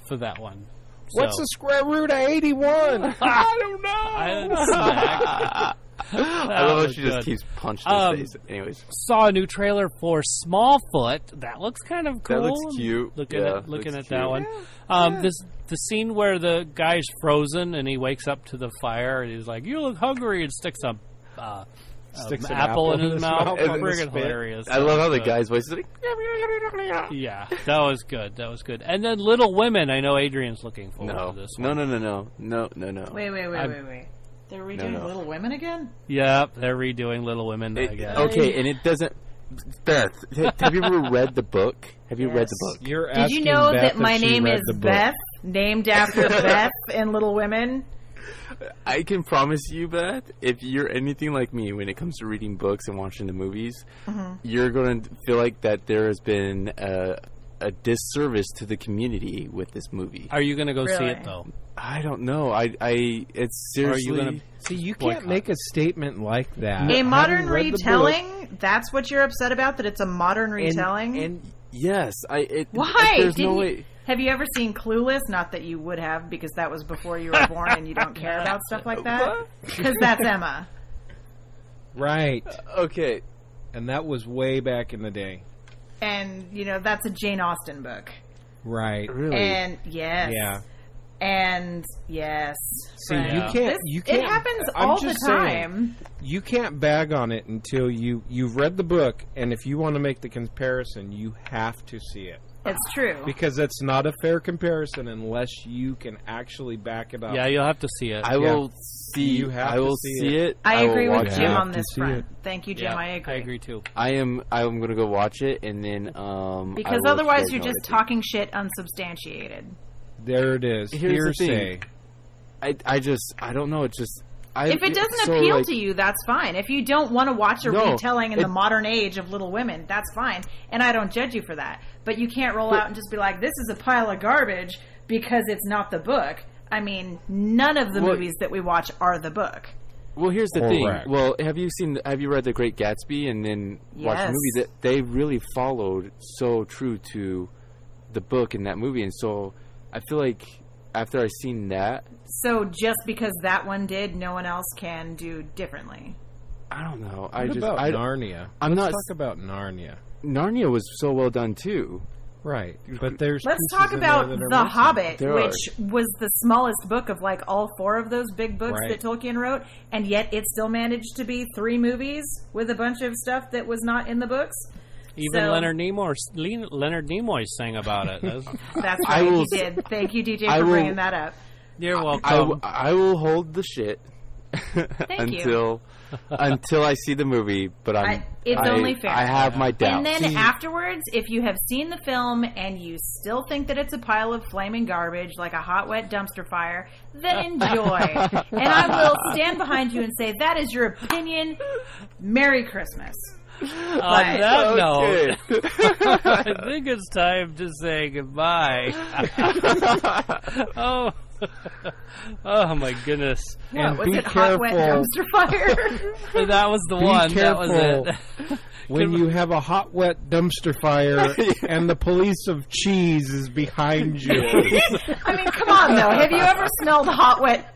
for that one. What's So- the square root of 81? I don't know. I love how she just keeps punching his face. Anyways, Saw a new trailer for Smallfoot. That looks kind of cool. That looks cute. Looking Yeah, at looking looks at that cute. one. The scene where the guy's frozen and he wakes up to the fire and he's like, "You look hungry," and sticks an apple in his mouth. and Friggin' spit. hilarious. I love how the Good. guy's voice is like. Yeah, that was good. That was good. And then Little Women. I know Adrian's looking forward No, to this no, one. no. Wait. They're redoing No. Little Women again? Yep, they're redoing Little Women again. Okay, and it doesn't. Beth, have you ever read the book? Have you read the book? You're Did you asking know Beth that if my she name read is the book. Beth, named after Beth in Little Women? I can promise you, Beth, if you're anything like me when it comes to reading books and watching the movies, you're going to feel like that there has been a disservice to the community with this movie. Are you going to go see Really? it though? I don't know. It's seriously. Are you going to? See, you can't Boycott. make a statement like that. A modern Having read the book, retelling? That's what you're upset about? That it's a modern retelling? And yes, Why? There's no way. Have you ever seen Clueless? Not that you would have, because that was before you were born and you don't care about stuff like that. Because that's Emma. Right. Okay. And that was way back in the day. And, that's a Jane Austen book. Right. Really? And, yes. Yeah. And, yes. See, Friend. you can't. It happens I'm all the just saying, time. you can't bag on it until you've read the book, and if you want to make the comparison, you have to see it. It's true. Because it's not a fair comparison unless you can actually back it up. Yeah, you'll have to see it. I will see. You have I to will see see it. I will agree with watch Jim it. on this see front. it. Thank you, Jim. Yeah, I agree. I agree too. I'm gonna go watch it and then Because I will otherwise let you you're guys just know what talking shit unsubstantiated. There it is. Here's the Hearsay. I think. I don't know. It just. If it doesn't so, appeal like, to you, that's fine. If you don't want to watch a No, retelling in the it- modern age of Little Women, that's fine. And I don't judge you for that. But you can't roll out and just be like, this is a pile of garbage because it's not the book. I mean, none of the Well- movies that we watch are the book. Well, here's the Correct. thing. Well, have you read The Great Gatsby and then watched Yes. the movie? That they really followed so true to the book in that movie, and so I feel like after I seen that, So just because that one did, no one else can do differently. I don't know. What about Narnia? I'm Let's not. talk about Narnia. Narnia was so well done too. Right. But there's Let's pieces talk in there about that are The missing. Hobbit, There which was the smallest book of like all four of those big books Right. that Tolkien wrote, and yet it still managed to be 3 movies with a bunch of stuff that was not in the books. Even So- Leonard Nimoy sang about it. That's I right, will he s- did. Thank you, DJ, I for will- bringing that up. You're welcome. I will hold the shit you. until I see the movie. But It's only fair. I have my doubts. And then afterwards, if you have seen the film and you still think that it's a pile of flaming garbage, like a hot, wet dumpster fire, then enjoy. And I will stand behind you and say, that is your opinion. Merry Christmas. On that note, Okay. I think it's time to say goodbye. oh my goodness. And What, was be it hot, wet careful. dumpster fire? That was the Be one. careful. That was it. when you have a hot, wet dumpster fire and the police of cheese is behind you. I mean, come on, though. Have you ever smelled hot, wet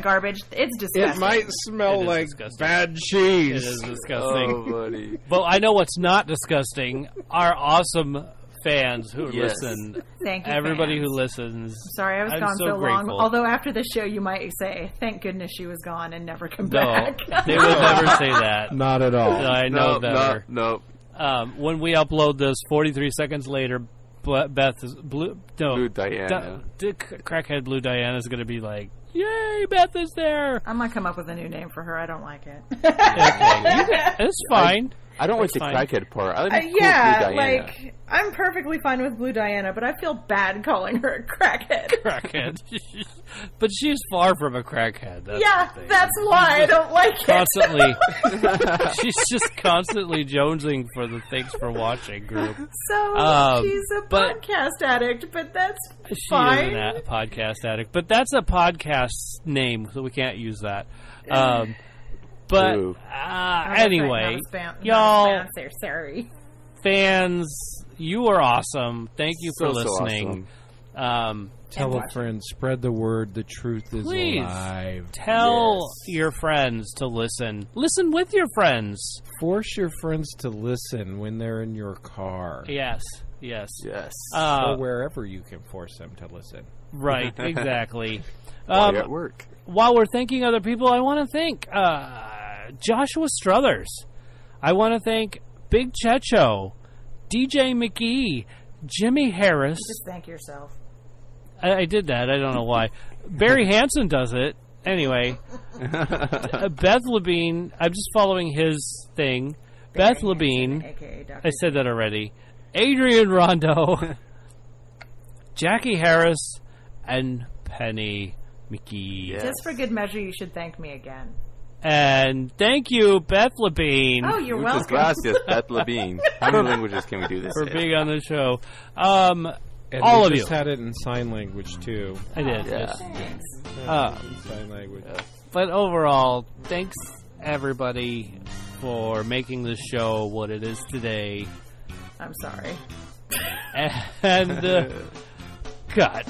garbage? It's disgusting. It might smell like bad cheese. It is disgusting. Oh, buddy. But I know what's not disgusting. Our awesome fans who listen. Thank you, everybody fans. who listens. Sorry I was gone so grateful. long. Although after the show, you might say, "Thank goodness she was gone and never come back." They would never say that. Not at all. I know better. No. When we upload this, 43 seconds later, Beth is Blue Diana. Crackhead Blue Diana is going to be like, "Yay, Beth is there!" I might come up with a new name for her. I don't like it. It's fine. I don't like the crackhead part. I like Blue yeah, Diana. like I'm perfectly fine with Blue Diana, but I feel bad calling her a crackhead. Crackhead, but she's far from a crackhead. That's why I don't like it. She's just constantly jonesing for the Thanks for Watching group. So she's a podcast addict, but that's fine. She is a podcast addict, but that's a podcast name, so we can't use that. But anyway, y'all, sorry. Fans, you are awesome. Thank you for listening. Awesome. Tell a friend, spread the word. The truth is alive. Tell your friends to listen. Listen with your friends. Force your friends to listen when they're in your car. Yes. Or wherever you can force them to listen. Right, exactly. While you're at work. While we're thanking other people, I want to thank Joshua Struthers. I want to thank Big Checho, DJ McGee, Jimmy Harris. Just thank yourself. I did that. I don't know why. Barry Hansen does it. Anyway, Beth Labine. I'm just following his thing. Barry Beth Labine. I said that already. Adrian Rondo, Jackie Harris, and Penny McGee. Yes. Just for good measure, you should thank me again. And thank you, Beth Labine. Oh, you're welcome. Gracias, Beth Labine. How many languages can we do this for in? being on the show. And all of you you. just had it in sign language, too. I did, yeah. Sign language. But overall, thanks, everybody, for making this show what it is today. I'm sorry. And, God.